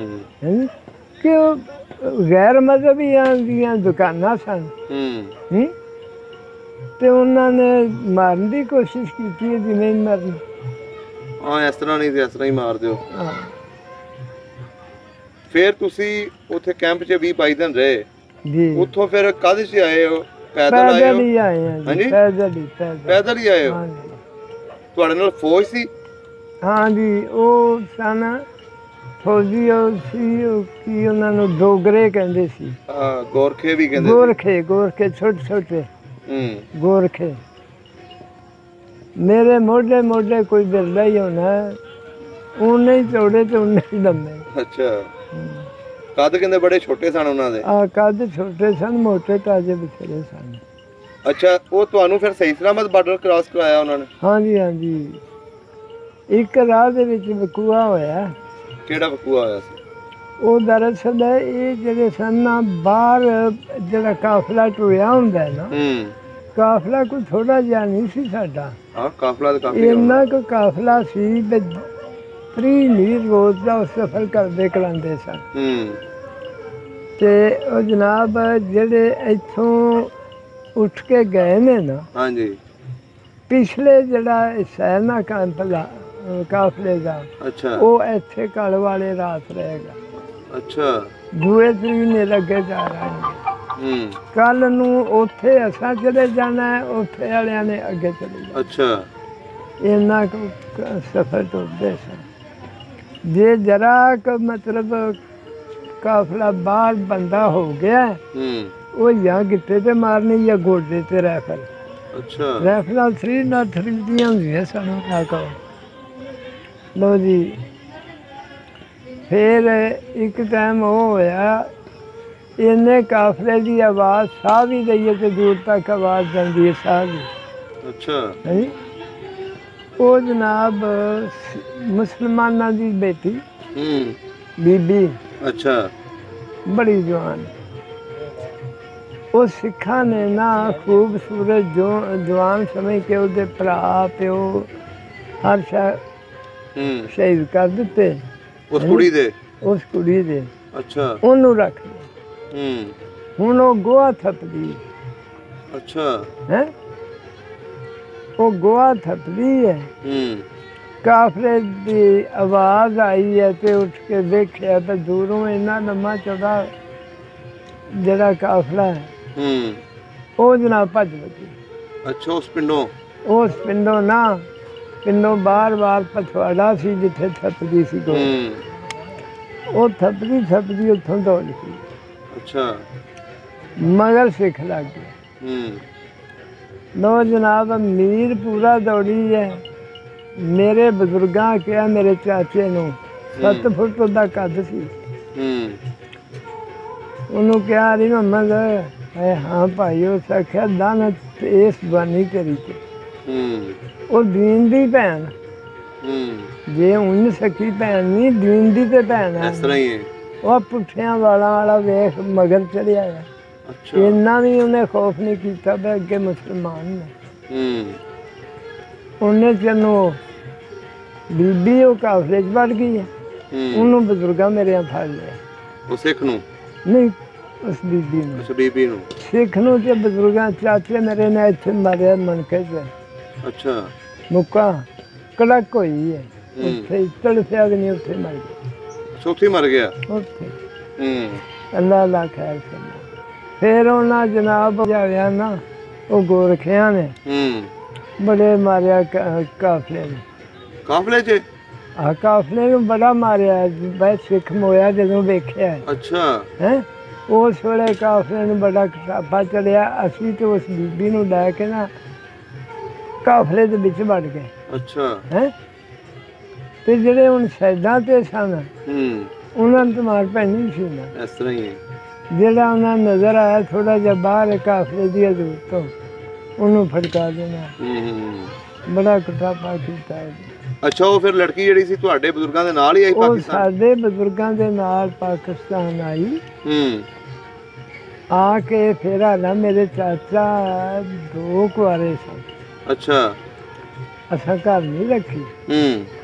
ਕਿ ਉਹ ਗੈਰ ਮਜ਼ਹਬੀਆਂ ਦੀਆਂ ਦੁਕਾਨਾਂ ਸਨ। ਤੇ ਉਹਨਾਂ ਨੇ ਮਾਰਨ ਦੀ ਕੋਸ਼ਿਸ਼ ਕੀਤੀ ਹੈ, ਜਿਵੇਂ ਮਰਨ। ਹਾਂ, ਇਸ ਤਰ੍ਹਾਂ ਨਹੀਂ, ਇਸ ਤਰ੍ਹਾਂ ਹੀ ਮਾਰ ਦਿਓ। ਫਿਰ ਤੁਸੀਂ ਉੱਥੇ ਕੈਂਪ 'ਚ 20-22 ਦਿਨ ਰਹੇ ਜੀ। ਉੱਥੋਂ ਫਿਰ ਕਾਹਦੇ 'ਚ ਆਏ ਹੋ? ਪੈਦਲ ਆਏ ਹੋ? ਹੀ ਆਏ ਹਾਂ ਜੀ। ਪੈਦਲ ਹੀ ਆਏ ਹੋ? ਤੁਹਾਡੇ ਨਾਲ ਫੌਜ ਸੀ? ਹਾਂ ਜੀ, ਉਹ ਸਨ ਫੌਜੀ। ਉਹ ਸੀ, ਕੀ ਉਹਨਾਂ ਨੂੰ ਡੋਗਰੇ ਕਹਿੰਦੇ ਸੀ। ਗੋਰਖੇ ਵੀ ਕਹਿੰਦੇ? ਗੋਰਖੇ ਛੋਟੇ ਛੋਟੇ ਗੋਰਖੇ। ਮੇਰੇ ਮੋਢੇ ਮੋਢੇ ਕੋਈ ਬਿਰਲਾ ਹੀ ਹੋਣਾ, ਉਹਨੇ ਹੀ ਚੌੜੇ ਤੇ ਉਹਨੇ ਹੀ ਲੰਮੇ। ਅੱਛਾ। ਕੱਦ ਕਹਿੰਦੇ ਬੜੇ ਛੋਟੇ ਸਨ ਉਹਨਾਂ ਦੇ? ਕੱਦ ਛੋਟੇ ਸਨ, ਮੋਟੇ ਤਾਜ਼ੇ ਬਥੇਰੇ ਸਨ। ਅੱਛਾ, ਉਹ ਤੁਹਾਨੂੰ ਫਿਰ ਸਹੀ ਸਲਾਮਤ ਬਾਰਡਰ ਕ੍ਰਾਸ ਕਰਾਇਆ ਉਹਨਾਂ ਨੇ? ਹਾਂਜੀ ਹਾਂਜੀ। ਇੱਕ ਰਾਹ ਦੇ ਵਿੱਚ ਵਕੂਆ ਹੋਇਆ। ਕਿਹੜਾ ਵਕੂਆ ਹੋਇਆ ਸੀ? ਉਹ ਦਰਅਸਲ ਇਹ ਜਿਹੜੇ ਸਨ ਨਾ, ਬਾਹਰ ਜਿਹੜਾ ਕਾਫਲਾ ਟੁਰਿਆ ਹੁੰਦਾ ਨਾ, ਕਾਫਲਾ ਕੋਈ ਥੋੜਾ ਜਿਹਾ ਨਹੀਂ ਸੀ ਸਾਡਾ। ਕਾਫਲਾ ਤਾਂ ਕਾਫੀ ਇੰਨਾ ਕੁ ਕਾਫਲਾ ਸੀ ਤੇ 3 ਮੀਲ ਰੋਜ਼ ਦਾ ਸਫ਼ਰ ਕਰਦੇ ਕਰਾਉਂਦੇ ਸਨ। ਤੇ ਉਹ ਜਨਾਬ ਜਿਹੜੇ ਇੱਥੋਂ ਉੱਠ ਕੇ ਗਏ ਨੇ ਨਾ, ਹਾਂਜੀ, ਪਿਛਲੇ ਜਿਹੜਾ ਹਿੱਸਾ ਨਾ ਕਾਫਲੇ ਦਾ, ਉਹ ਇੱਥੇ ਕਲ ਵਾਲੇ ਰਾਤ ਰਹੇਗਾ। ਅੱਛਾ। ਦੂਏ ਮਹੀਨੇ ਲੱਗੇ ਜਾ ਰਹੇ। ਕੱਲ ਨੂੰ ਉੱਥੇ ਅਸਾਂ ਚਲੇ ਜਾਣਾ, ਉੱਥੇ ਵਾਲਿਆਂ ਨੇ ਅੱਗੇ ਚਲੇ ਜਾਣਾ। ਅੱਛਾ। ਇੰਨਾ ਕੁ ਸਫ਼ਰ ਤੁਰਦੇ ਸਨ। ਜੇ ਜਰਾ ਕੁ ਮਤਲਬ ਕਾਫਲਾ ਬਾਹਰ ਬੰਦਾ ਹੋ ਗਿਆ, ਉਹ ਜਾਂ ਗਿੱਟੇ ਤੇ ਮਾਰਨੀ ਜਾਂ ਗੋਡੇ ਤੇ ਰਾਈਫਲ। ਅੱਛਾ। ਰਾਈਫਲਾਂ 3 ਨਾਲ 3 ਦੀਆਂ ਹੁੰਦੀਆਂ ਸਾਨੂੰ ਨਾ ਕਹੋ। ਲਓ ਜੀ, ਫਿਰ ਇੱਕ ਟਾਈਮ ਉਹ ਹੋਇਆ ਇੰਨੇ ਕਾਫਲੇ ਦੀ ਆਵਾਜ਼ ਸਾਹ ਵੀ ਲਈਏ ਤੇ ਦੂਰ ਤੱਕ ਆਵਾਜ਼ ਜਾਂਦੀ ਹੈ ਸਾਹ ਦੀ। ਅੱਛਾ। ਹਾਂਜੀ। ਉਹ ਜਨਾਬ ਮੁਸਲਮਾਨਾਂ ਦੀ ਬੇਟੀ ਬੀਬੀ। ਅੱਛਾ। ਬੜੀ ਜਵਾਨ। ਉਹ ਸਿੱਖਾਂ ਨੇ ਨਾ ਖੂਬਸੂਰਤ ਜਵਾਨ ਸਮਝ ਕੇ ਉਹਦੇ ਭਰਾ ਪਿਓ ਹਰ ਸ਼ਹੀਦ ਕਰ ਦਿੱਤੇ ਉਸ ਕੁੜੀ ਦੇ। ਉਸ ਕੁੜੀ ਦੇ। ਅੱਛਾ। ਉਹਨੂੰ ਰੱਖ ਲਿਆ। ਹੁਣ ਉਹ ਗੋਹਾ ਥੱਪਦੀ। ਅੱਛਾ। ਹੈ ਉਹ ਗੋਹਾ ਥੱਪਦੀ ਹੈ। ਕਾਫਲੇ ਦੀ ਆਵਾਜ਼ ਆਈ ਹੈ ਤੇ ਉੱਠ ਕੇ ਦੇਖਿਆ ਤੇ ਦੂਰੋਂ ਇੰਨਾ ਲੰਮਾ ਚੌੜਾ ਜਿਹੜਾ ਕਾਫਲਾ ਹੈ ਉਹ ਜਨਾਬ ਭੱਜ ਲੱਗੀ। ਅੱਛਾ। ਉਸ ਪਿੰਡੋਂ? ਉਸ ਪਿੰਡੋਂ ਨਾ, ਪਿੰਡੋਂ ਬਾਰ ਪਛਵਾੜਾ ਸੀ ਜਿੱਥੇ ਥੱਪਦੀ ਸੀ ਗੋ। ਉਹ ਥੱਪਦੀ ਥੱਪਦੀ ਉੱਥੋਂ ਦੌੜ ਗਈ। ਅੱਛਾ। ਮਗਰ ਸਿੱਖ ਲੱਗ ਗਿਆ। ਲੋ ਜਨਾਬ ਅਮੀਰ ਪੂਰਾ ਦੌੜੀ ਹੈ। ਮੇਰੇ ਬਜ਼ੁਰਗਾਂ ਕਿਹਾ ਮੇਰੇ ਚਾਚੇ ਨੂੰ 7 ਫੁੱਟ ਦਾ ਕੱਦ ਸੀ। ਉਹਨੂੰ ਕਿਹਾ ਅਰੇ ਮੁਹੰਮਦ ਹਾਂ ਭਾਈ। ਉਸ ਆਖਿਆ ਦਾਨਤ ਇਸ ਬਾਨੀ ਤੇਰੀ ਤੇ। ਉਹ ਦੀਨ ਦੀ ਭੈਣ ਜੇ ਉਨ ਸਕੀ ਭੈਣ ਨਹੀਂ ਦੀਨ ਦੀ ਤੇ ਭੈਣ ਹੈ। ਇਸ ਤਰ੍ਹਾਂ ਹੀ ਹੈ। ਉਹ ਪੁੱਠਿਆਂ ਵਾਲਾ ਵੇਖ ਮਗਰ ਚੜਿਆ ਹੈ। ਇੰਨਾ ਵੀ ਉਹਨੇ ਖੌਫ ਨਹੀਂ ਕੀਤਾ ਵੀ ਅੱਗੇ ਮੁਸਲਮਾਨ ਨੇ। ਉਹਨੇ ਤੈਨੂੰ ਬੀਬੀ ਉਹ ਕਾਫਲੇ 'ਚ ਵੜ ਗਈ ਹੈ। ਉਹਨੂੰ ਬਜ਼ੁਰਗਾਂ ਮੇਰਿਆਂ ਫੜ ਲਿਆ। ਉਹ ਸਿੱਖ ਨੂੰ ਨਹੀਂ, ਉਸ ਬੀਬੀ ਨੂੰ। ਅੱਛਾ ਬੀਬੀ ਨੂੰ। ਸਿੱਖ ਨੂੰ ਤੇ ਬਜ਼ੁਰਗਾਂ ਚਾਚੇ ਮੇਰੇ ਨੇ ਇੱਥੇ ਮਾਰਿਆ ਮਣਕੇ 'ਚ। ਅੱਛਾ। ਮੁੱਕਾ ਕੜਕ ਹੋਈ ਹੈ ਉੱਥੇ ਤੜਫਿਆ ਵੀ ਨਹੀਂ ਉੱਥੇ ਮਰ ਗਿਆ। ਉੱਥੇ ਮਰ ਗਿਆ ਉੱਥੇ। ਅੱਲਾ ਖੈਰ ਕਰਨਾ। ਫਿਰ ਉਹਨਾਂ ਜਨਾਬ ਜਾਇਆ ਨਾ ਉਹ ਗੋਰਖਿਆਂ ਨੇ ਬੜੇ ਮਾਰਿਆ ਕਾਫਲੇ ਨੂੰ। ਕਾਫਲੇ 'ਚ? ਹਾਂ ਕਾਫਲੇ ਨੂੰ ਬੜਾ ਮਾਰਿਆ। ਬਸ ਸਿੱਖ ਮੋਇਆ ਜਦੋਂ ਵੇਖਿਆ। ਅੱਛਾ। ਹੈ ਉਸ ਵੇਲੇ ਕਾਫਲੇ ਨੂੰ ਬੜਾ ਖਟਾਪਾ ਚੜਿਆ। ਅਸੀਂ ਤੇ ਉਸ ਬੀਬੀ ਨੂੰ ਲੈ ਕੇ ਨਾ ਕਾਫਲੇ ਦੇ ਵਿੱਚ ਵੜ ਗਏ। ਅੱਛਾ। ਹੈ ਤੇ ਜਿਹੜੇ ਹੁਣ ਸਾਈਡਾਂ ਤੇ ਸਨ ਉਹਨਾਂ ਨੂੰ ਤਾਂ ਮਾਰ ਪੈਣੀ ਸੀ ਨਾ। ਇਸ ਤਰ੍ਹਾਂ ਹੀ ਜਿਹੜਾ ਉਹਨਾਂ ਨਜ਼ਰ ਆਇਆ ਥੋੜਾ ਜਿਹਾ ਬਾਹਰ ਕਾਫਲੇ ਦੀ ਹਦੂਦ ਤੋਂ ਉਹਨੂੰ ਫੜਕਾ ਦੇਣਾ। ਬੜਾ ਖਟਾਪਾ ਕੀਤਾ। ਅੱਛਾ। ਉਹ ਫਿਰ ਲੜਕੀ ਜਿਹੜੀ ਸੀ ਤੁਹਾਡੇ ਬਜ਼ੁਰਗਾਂ ਦੇ ਨਾਲ ਹੀ ਆਈ ਪਾਕਿਸਤਾਨ? ਸਾਡੇ ਬਜ਼ੁਰਗਾਂ ਦੇ ਨਾਲ ਪਾਕਿਸਤਾਨ ਆਈ। ਆ ਕੇ ਫਿਰ ਨਾ ਮੇਰੇ ਚਾਚਾ 2 ਕੁਆਰੇ ਸਨ। ਅੱਛਾ। ਅਸਾਂ ਘਰ ਨਹੀਂ ਰੱਖੀ।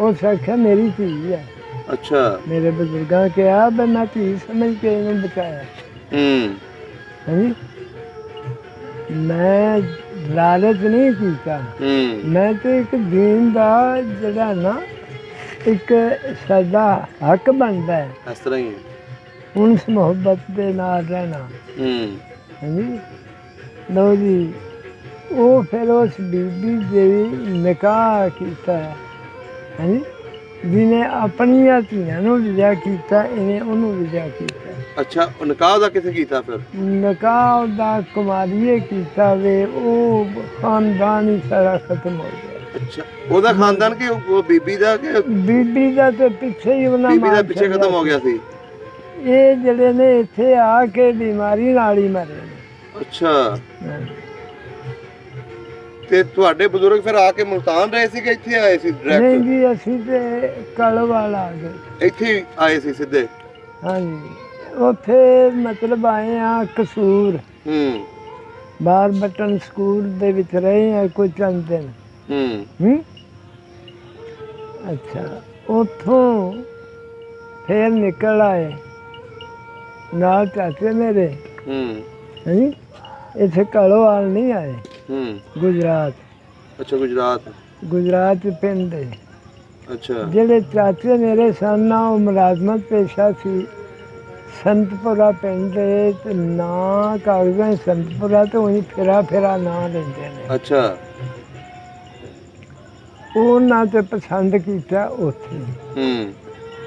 ਉਸ ਆਖਿਆ ਮੇਰੀ ਧੀ ਹੈ। ਅੱਛਾ। ਮੇਰੇ ਬਜ਼ੁਰਗਾਂ ਕਿਹਾ ਵੀ ਮੈਂ ਧੀ ਸਮਝ ਕੇ ਇਹਨੂੰ ਬਚਾਇਆ। ਹਾਂਜੀ। ਮੈਂ ਲਾਲਚ ਨਹੀਂ ਕੀਤਾ। ਮੈਂ ਤੇ ਇੱਕ ਦੀਨ ਦਾ ਜਿਹੜਾ ਨਾ ਇੱਕ ਸਾਡਾ ਹੱਕ ਬਣਦਾ ਹੈ। ਇਸ ਤਰ੍ਹਾਂ ਹੀ ਉਸ ਮੁਹੱਬਤ ਦੇ ਨਾਲ ਰਹਿਣਾ। ਹਾਂਜੀ। ਲਓ ਜੀ ਉਹ ਫਿਰ ਉਸ ਬੀਬੀ ਦੇ ਨਿਕਾਹ ਕੀਤਾ। ਹਾਂਜੀ। ਜਿਹਨੇ ਆਪਣੀਆਂ ਧੀਆਂ ਨੂੰ ਵਿਆਹ ਕੀਤਾ ਇਹਨੇ ਉਹਨੂੰ ਵਿਆਹ ਕੀਤਾ। ਅੱਛਾ। ਨਿਕਾਹ ਦਾ ਕਿੱਥੇ ਕੀਤਾ ਫਿਰ? ਨਿਕਾਹ ਦਾ ਕੁਮਾਰੀਏ ਕੀਤਾ ਵੇ। ਉਹ ਖਾਨਦਾਨ ਹੀ ਸਾਰਾ ਖਤਮ ਹੋ ਗਿਆ। ਅੱਛਾ। ਉਹਦਾ ਖਾਨਦਾਨ ਕਿ ਉਹ ਬੀਬੀ ਦਾ? ਕਿ ਬੀਬੀ ਦਾ ਤੇ ਪਿੱਛੇ ਹੀ ਉਹਨਾਂ ਬੀਬੀ ਦਾ ਪਿੱਛੇ ਖਤਮ ਹੋ ਗਿਆ ਸੀ। ਇਹ ਜਿਹੜੇ ਨੇ ਇੱਥੇ ਆ ਕੇ ਬਿਮਾਰੀ ਨਾਲ ਹੀ ਮਰੇ ਨੇ। ਅੱਛਾ। ਤੇ ਤੁਹਾਡੇ ਬਜ਼ੁਰਗ ਫਿਰ ਆ ਕੇ ਮੁਲਤਾਨ ਰਹੇ ਸੀ ਕਿ ਇੱਥੇ ਆਏ ਸੀ ਡਾਇਰੈਕਟ? ਨਹੀਂ ਜੀ ਅਸੀਂ ਤੇ ਕਲਵਾਲ ਆ ਗਏ। ਇੱਥੇ ਆਏ ਸੀ ਸਿੱਧੇ? ਹਾਂਜੀ। ਉੱਥੇ ਮਤਲਬ ਆਏ ਆ ਕਸੂਰ। ਬਾਰ ਬਟਨ ਸਕੂਲ ਦੇ ਵਿੱਚ ਰਹੇ ਆ ਕੋਈ ਚੰਦ ਦਿਨ। ਅੱਛਾ। ਉੱਥੋਂ ਫਿਰ ਨਿਕਲ ਆਏ ਨਾਲ ਚਾਚੇ ਮੇਰੇ। ਹਾਂਜੀ। ਇੱਥੇ ਕਲੋਵਾਲ ਨਹੀਂ ਆਏ। ਗੁਜਰਾਤ। ਅੱਛਾ। ਗੁਜਰਾਤ ਪਿੰਡ ਹੈ। ਅੱਛਾ। ਜਿਹੜੇ ਚਾਚੇ ਮੇਰੇ ਸਨ ਉਹ ਮੁਲਾਜ਼ਮਤ ਪੇਸ਼ਾ ਸੀ। ਸੰਤਪੁਰਾ ਪਿੰਡ ਤੇ ਨਾਂ ਕਾਗਜ਼ਾਂ ਸੰਤਪੁਰਾ ਤੇ ਉਹੀ ਫੇਰਾ ਨਾਂ ਲੈਂਦੇ ਨੇ। ਅੱਛਾ। ਉਹਨਾਂ ਤੇ ਪਸੰਦ ਕੀਤਾ ਉੱਥੇ।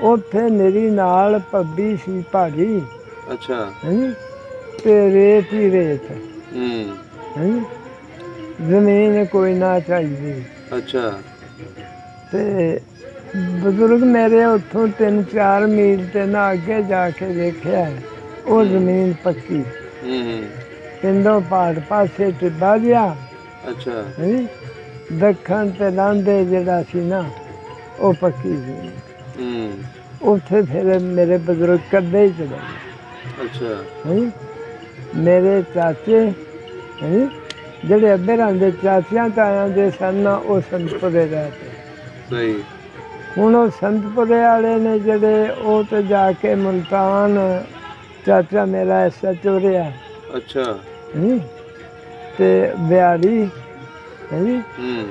ਉੱਥੇ ਮੇਰੀ ਨਾਲ ਭੱਬੀ ਸੀ ਭਾਜੀ। ਅੱਛਾ। ਹਾਂਜੀ। ਤੇ ਰੇਤ ਹੀ ਰੇਤ। ਹਾਂਜੀ। ਜ਼ਮੀਨ ਕੋਈ ਨਾ ਚਾਹੀਦੀ। ਅੱਛਾ। ਤੇ ਬਜ਼ੁਰਗ ਮੇਰੇ ਉੱਥੋਂ 3-4 ਮੀਲ ਤੇ ਨਾ ਅੱਗੇ ਜਾ ਕੇ ਵੇਖਿਆ ਉਹ ਜ਼ਮੀਨ ਪੱਕੀ। ਪਿੰਡੋਂ ਪਹਾੜ ਪਾਸੇ ਟਿੱਬਾ ਗਿਆ। ਅੱਛਾ। ਦੱਖਣ ਤੇ ਲਾਂਦੇ ਜਿਹੜਾ ਸੀ ਨਾ ਉਹ ਪੱਕੀ ਸੀ। ਉੱਥੇ ਫਿਰ ਮੇਰੇ ਬਜ਼ੁਰਗ ਕਦੇ ਹੀ ਚਲੇ ਗਏ। ਅੱਛਾ। ਮੇਰੇ ਚਾਚੇ ਜਿਹੜੇ ਅੱਬੇਰਾਂ ਦੇ ਚਾਚਿਆਂ ਤਾਇਆਂ ਦੇ ਸਨ ਉਹ ਸੰਤਪੁਰੇ ਰਹਿ ਪਏ। ਸਹੀ। ਹੁਣ ਉਹ ਸੰਤਪੁਰੇ ਵਾਲੇ ਨੇ ਜਿਹੜੇ ਉਹ ਤੇ ਜਾ ਕੇ ਮੁਲਤਾਨ, ਚਾਚਾ ਮੇਰਾ SHO ਰਿਹਾ। ਅੱਛਾ। ਤੇ ਬਿਹਾੜੀ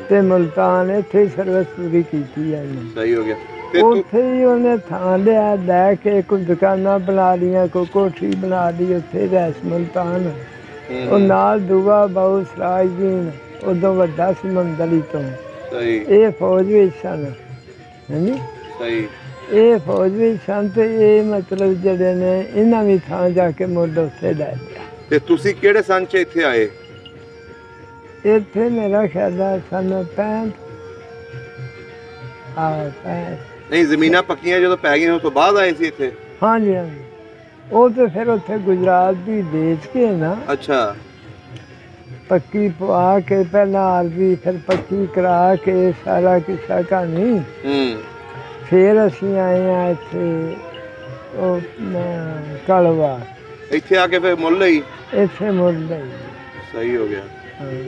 ਤੇ ਮੁਲਤਾਨ ਇੱਥੇ ਸਰਵਿਸ ਪੂਰੀ ਕੀਤੀ ਹੈ। ਸਹੀ ਹੋ ਗਿਆ। ਉੱਥੇ ਹੀ ਉਹਨੇ ਥਾਂ ਲਿਆ ਲੈ ਕੇ ਕੋਈ ਦੁਕਾਨਾਂ ਬਣਾ ਲਈਆਂ, ਕੋਈ ਕੋਠੀ ਬਣਾ ਲਈ ਉੱਥੇ ਰਹਿਸ ਮੁਲਤਾਨ। ਉਹ ਨਾਲ ਦੂਆ ਬਾਊ ਸਰਾਜਦੀਨ ਉਦੋਂ ਵੱਡਾ ਸੀ ਮੰਦਲੀ ਤੋਂ। ਇਹ ਫੌਜ ਵਿੱਚ ਸਨ। ਇਹ ਫੌਜ ਵਿੱਚ ਸਨ ਤੇ ਇਹ ਮਤਲਬ ਜਿਹੜੇ ਨੇ ਇਹਨਾਂ ਵੀ ਥਾਂ ਜਾ ਕੇ ਮੁੱਢ ਉੱਥੇ ਲੈ ਲਿਆ। ਤੇ ਤੁਸੀਂ ਕਿਹੜੇ ਸੰਨ 'ਚ ਇੱਥੇ ਆਏ? ਇੱਥੇ ਮੇਰਾ ਖਿਆਲ ਹੈ ਸਨ 65। ਨਹੀਂ, ਜ਼ਮੀਨਾਂ ਪੱਕੀਆਂ ਜਦੋਂ ਪੈ ਗਈਆਂ ਉਸ ਤੋਂ ਬਾਅਦ ਆਏ ਸੀ ਇੱਥੇ? ਹਾਂਜੀ ਹਾਂਜੀ। ਉਹ ਤੇ ਫਿਰ ਉੱਥੇ ਗੁਜਰਾਤ ਦੀ ਵੇਚ ਕੇ ਨਾ। ਅੱਛਾ। ਪੱਕੀ ਪਵਾ ਕੇ ਪਹਿਲਾਂ ਆਰਜ਼ੀ ਫਿਰ ਪੱਕੀ ਕਰਾ ਕੇ ਸਾਰਾ ਕਿੱਸਾ ਕਹਾਣੀ। ਫਿਰ ਅਸੀਂ ਆਏ ਆ ਇੱਥੇ ਉਹ ਕਲਵਾ। ਇੱਥੇ ਆ ਕੇ ਫਿਰ ਮੁੱਲ ਲਈ? ਇੱਥੇ ਮੁੱਲ ਲਈ। ਸਹੀ ਹੋ ਗਿਆ।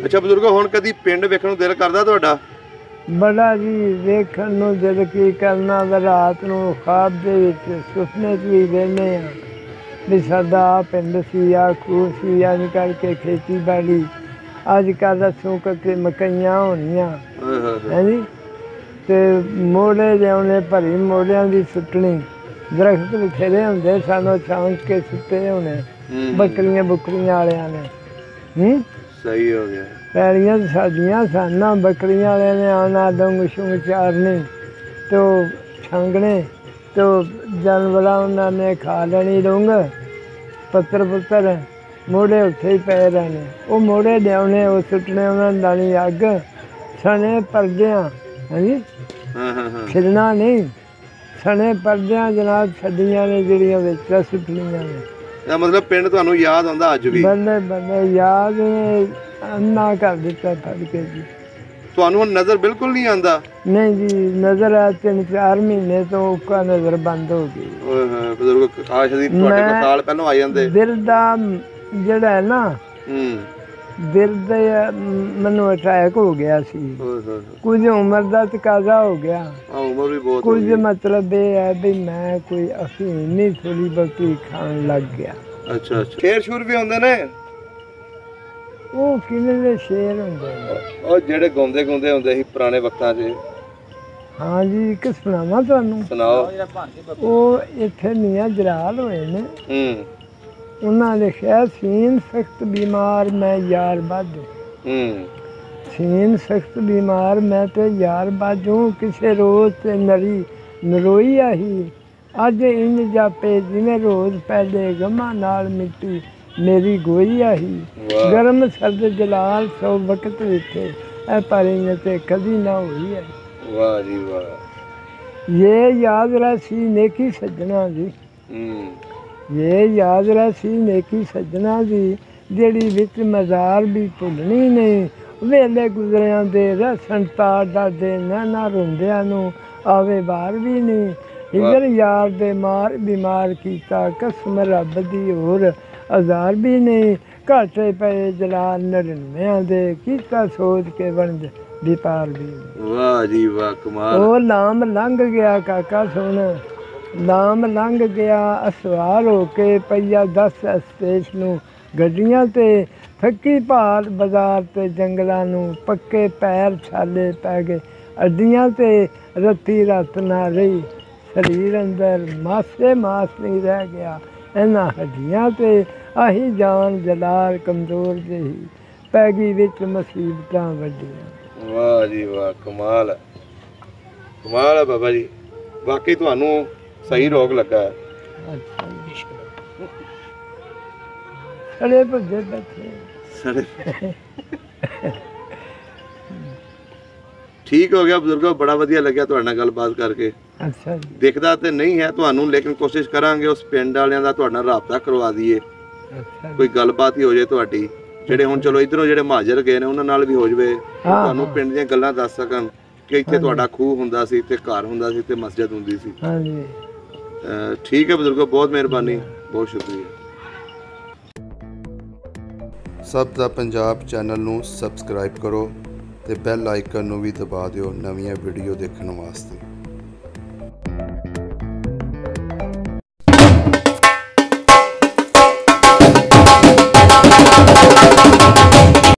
ਅੱਛਾ ਬਜ਼ੁਰਗੋ, ਹੁਣ ਕਦੀ ਪਿੰਡ ਵੇਖਣ ਨੂੰ ਦਿਲ ਕਰਦਾ ਤੁਹਾਡਾ? ਬੜਾ ਜੀ, ਵੇਖਣ ਨੂੰ ਦਿਲ ਕੀ ਕਰਨਾ। ਰਾਤ ਨੂੰ ਖਾਬ ਦੇ ਵਿੱਚ ਸੁਪਨੇ 'ਚ ਵੀ ਵੇਖਦੇ ਹਾਂ ਵੀ ਸਾਡਾ ਆ ਪਿੰਡ ਸੀ, ਆ ਖੂਹ ਸੀ, ਅੱਜ ਕਰਕੇ ਖੇਤੀਬਾੜੀ। ਅੱਜ ਕੱਲ੍ਹ ਦੱਸੋ ਕਿ ਮਕਈਆਂ ਹੋਣੀਆਂ ਹੈ ਜੀ, ਤੇ ਮੋੜੇ ਲਿਆਉਣੇ ਭਰੀ ਮੋੜਿਆਂ ਦੀ ਸੁੱਟਣੀ। ਦਰਖਤ ਬਥੇਰੇ ਹੁੰਦੇ ਸਾਨੂੰ ਛਾਂਕ ਕੇ ਸੁੱਟੇ ਹੋਣੇ ਬੱਕਰੀਆਂ ਬੁੱਕਰੀਆਂ ਵਾਲਿਆਂ ਨੇ। ਸਹੀ ਹੋ ਗਿਆ। ਪੈਲੀਆਂ ਸਾਡੀਆਂ ਸਾਨਾਂ ਬੱਕਰੀਆਂ ਵਾਲਿਆਂ ਨੇ ਆਉਣਾ, ਡੰਗ ਸ਼ੁੰਗ ਚਾਰਨੇ ਤੇ ਉਹ ਛਾਂਗਣੇ ਤੇ ਜਾਨਵਰਾਂ ਉਹਨਾਂ ਨੇ ਖਾ ਲੈਣੀ ਡੰਗ ਪੱਤਰ ਪੁੱਤਰ। ਮੋੜੇ ਉੱਥੇ ਹੀ ਪਏ ਰਹਿਣੇ। ਉਹ ਮੋੜੇ ਲਿਆਉਣੇ, ਉਹ ਸੁੱਟਣੇ, ਉਹਨਾਂ ਨੂੰ ਲਾਣੀ ਅੱਗ। ਸਣੇ ਪਰਦਿਆਂ ਹਾਂਜੀ, ਛਿੜਨਾ ਨਹੀਂ, ਸਣੇ ਪਰਦਿਆਂ ਜਨਾਬ ਛੱਡੀਆਂ ਨੇ ਜਿਹੜੀਆਂ ਵਿੱਚ ਸੁੱਟਣੀਆਂ ਨੇ। ਇਹਦਾ ਮਤਲਬ ਪਿੰਡ ਤੁਹਾਨੂੰ ਯਾਦ ਆਉਂਦਾ ਅੱਜ ਵੀ? ਬੱਲੇ ਬੱਲੇ ਯਾਦ ਅੰਨਾ ਕਰ ਦਿੱਤਾ ਫੜ ਕੇ ਜੀ। ਤੁਹਾਨੂੰ ਹੁਣ ਨਜ਼ਰ ਬਿਲਕੁਲ ਨਹੀਂ ਆਉਂਦਾ? ਨਹੀਂ ਜੀ, ਨਜ਼ਰ ਆ 3-4 ਮਹੀਨੇ ਤੋਂ ਉੱਕਾ ਨਜ਼ਰ ਬੰਦ ਹੋ ਗਈ। ਓਏ ਹੋਏ ਬਜ਼ੁਰਗ, ਕਾਸ਼ ਦੀ ਤੁਹਾਡੇ ਕੋਲ ਸਾਲ ਪਹਿਲਾਂ ਆ ਜਾਂਦੇ। ਦਿਲ ਦਾ ਜਿਹੜਾ ਹੈ ਨਾ, ਦਿਲ ਦੇ ਮੈਨੂੰ ਅਟੈਕ ਹੋ ਗਿਆ ਸੀ। ਕੁਝ ਉਮਰ ਦਾ ਤਕਾਜ਼ਾ ਹੋ ਗਿਆ। ਉਮਰ ਵੀ ਬਹੁਤ ਕੁਝ ਮਤਲਬ ਇਹ ਹੈ ਵੀ ਮੈਂ ਕੋਈ ਅਫੀਮ ਨਹੀਂ ਥੋੜੀ ਬਹੁਤੀ ਖਾਣ ਲੱਗ ਗਿਆ। ਅੱਛਾ ਅੱਛਾ। ਸ਼ੇਰ ਸ਼ੂਰ ਵੀ ਹੁੰਦੇ ਨੇ? ਉਹ ਕਿਵੇਂ ਦੇ ਸ਼ੇਰ ਹੁੰਦੇ ਨੇ? ਉਹ ਜਿਹੜੇ ਗਾਉਂਦੇ ਹੁੰਦੇ ਸੀ ਪੁਰਾਣੇ ਵਕਤਾਂ 'ਚ। ਹਾਂ ਜੀ, ਇੱਕ ਸੁਣਾਵਾਂ ਤੁਹਾਨੂੰ? ਸੁਣਾਓ। ਉਹ ਇੱਥੇ ਮੀਆਂ ਜਲਾਲ ਹੋਏ ਨੇ। ਉਹਨਾਂ ਲਿਖਿਆ ਸੀਨ ਸਖਤ ਬਿਮਾਰ ਮੈਂ ਯਾਰ ਬੱਧ। ਸੀਨ ਸਖਤ ਬਿਮਾਰ ਮੈਂ ਤੇ ਯਾਰ ਬਾਝੋਂ ਕਿਸੇ ਰੋਜ਼ ਤੇ ਨਰੀ ਨਰੋਈ ਆਹੀ। ਅੱਜ ਇੰਜ ਜਾਪੇ ਜਿਵੇਂ ਰੋਜ਼ ਪਹਿਲੇ ਗਮਾਂ ਨਾਲ ਮਿੱਟੀ ਮੇਰੀ ਗੋਈ ਆਹੀ। ਗਰਮ ਸਰਦ ਜਲਾਲ ਸੋ ਵਕਤ ਵਿੱਚ ਇਹ ਪਰ ਤੇ ਕਦੀ ਨਾ ਹੋਈ ਹੈ। ਵਾਹ ਜੀ ਵਾਹ। ਇਹ ਯਾਦ ਰਹੀ ਨੇਕੀ ਸੱਜਣਾ ਦੀ। ਇਹ ਯਾਦ ਰਹੀ ਨੇਕੀ ਸੱਜਣਾ ਦੀ, ਜਿਹੜੀ ਵਿੱਚ ਮਜ਼ਾਰ ਵੀ ਭੁੱਲਣੀ ਨਹੀਂ। ਵੇਲੇ ਗੁਜ਼ਰਿਆਂ ਦੇ ਰਸਣ ਤਾਰ ਡਰਦੇ ਨਾ ਰੋਂਦਿਆਂ ਨੂੰ ਆਵੇ ਬਾਹਰ ਵੀ ਨਹੀਂ। ਹਿਜਰ ਯਾਰ ਦੇ ਮਾਰ ਬਿਮਾਰ ਕੀਤਾ ਕਸਮ ਰੱਬ ਦੀ ਹੋਰ ਹਜ਼ਾਰ ਵੀ ਨਹੀਂ। ਘਾਟੇ ਪਏ ਜਲਾਲ 99 ਦੇ ਕੀਤਾ ਸੋਚ ਕੇ ਵੰਡ ਵਿਪਾਰ ਵੀ। ਵਾਹ ਜੀ ਵਾਹ, ਕਮਾਲ। ਉਹ ਨਾਮ ਲੰਘ ਗਿਆ ਕਾਕਾ ਸੁਣ, ਨਾਮ ਲੰਘ ਗਿਆ ਅਸਵਾਰ ਹੋ ਕੇ ਪਈਆ 10 ਸਟੇਸ਼ ਨੂੰ ਗੱਡੀਆਂ ਤੇ। ਥੱਕੀ ਭਾਲ ਬਾਜ਼ਾਰ ਤੇ ਜੰਗਲਾਂ ਨੂੰ, ਪੱਕੇ ਪੈਰ ਛਾਲੇ ਪੈ ਗਏ ਅੱਡੀਆਂ ਤੇ। ਰੱਤੀ ਰਾਤ ਨਾ ਰਹੀ ਸਰੀਰ ਅੰਦਰ, ਮਾਸੇ ਮਾਸ ਨਹੀਂ ਰਹਿ ਗਿਆ ਇਹਨਾਂ ਹੱਡੀਆਂ ਤੇ। ਆਹੀ ਜਾਨ ਜਲਾਲ ਕਮਜ਼ੋਰ ਜਿਹੀ ਪੈ ਗਈ ਵਿੱਚ ਮੁਸੀਬਤਾਂ ਵੱਡੀਆਂ। ਵਾਹ ਜੀ ਵਾਹ, ਕਮਾਲ ਹੈ, ਕਮਾਲ ਹੈ ਬਾਬਾ ਜੀ। ਵਾਕਈ ਤੁਹਾਨੂੰ ਸਹੀ ਰੋਗ ਲੱਗਾ ਹੈ। ਅੱਛਾ ਜੀ। ਸੜੇ ਭੱਜੇ ਬੈਠੇ ਸੜੇ। ਠੀਕ ਹੋ ਗਿਆ ਬਜ਼ੁਰਗੋ, ਬੜਾ ਵਧੀਆ ਲੱਗਿਆ ਤੁਹਾਡੇ ਨਾਲ ਗੱਲਬਾਤ ਕਰਕੇ। ਅੱਛਾ ਜੀ। ਦਿਖਦਾ ਤੇ ਨਹੀਂ ਹੈ ਤੁਹਾਨੂੰ, ਲੇਕਿਨ ਕੋਸ਼ਿਸ਼ ਕਰਾਂਗੇ ਉਸ ਪਿੰਡ ਵਾਲਿਆਂ ਦਾ ਤੁਹਾਡਾ ਰਾਬਤਾ ਕਰਵਾ ਦਈਏ, ਅੱਛਾ ਜੀ। ਕੋਈ ਗੱਲਬਾਤ ਹੀ ਹੋ ਜਾਏ ਤੁਹਾਡੀ। ਜਿਹੜੇ ਹੁਣ ਚਲੋ ਇਧਰੋਂ ਜਿਹੜੇ ਮਹਾਜਰ ਗਏ ਨੇ ਉਹਨਾਂ ਨਾਲ ਵੀ ਹੋ ਜਾਵੇ, ਤੁਹਾਨੂੰ ਪਿੰਡ ਦੀਆਂ ਗੱਲਾਂ ਦੱਸ ਸਕਣ ਕਿ ਇੱਥੇ ਤੁਹਾਡਾ ਖੂਹ ਹੁੰਦਾ ਸੀ ਤੇ ਘਰ ਹੁੰਦਾ ਸੀ ਤੇ ਮਸਜਿਦ ਹੁੰਦੀ ਸੀ। ਹਾਂਜੀ ਠੀਕ ਹੈ ਬਜ਼ੁਰਗੋ, ਬਹੁਤ ਮਿਹਰਬਾਨੀ, ਬਹੁਤ ਸ਼ੁਕਰੀਆ। ਸਭ ਦਾ ਪੰਜਾਬ ਚੈਨਲ ਨੂੰ ਸਬਸਕ੍ਰਾਈਬ ਕਰੋ ਤੇ ਬੈਲ ਆਈਕਨ ਨੂੰ ਵੀ ਦਬਾ ਦਿਓ ਨਵੀਆਂ ਵੀਡੀਓ ਦੇਖਣ ਵਾਸਤੇ।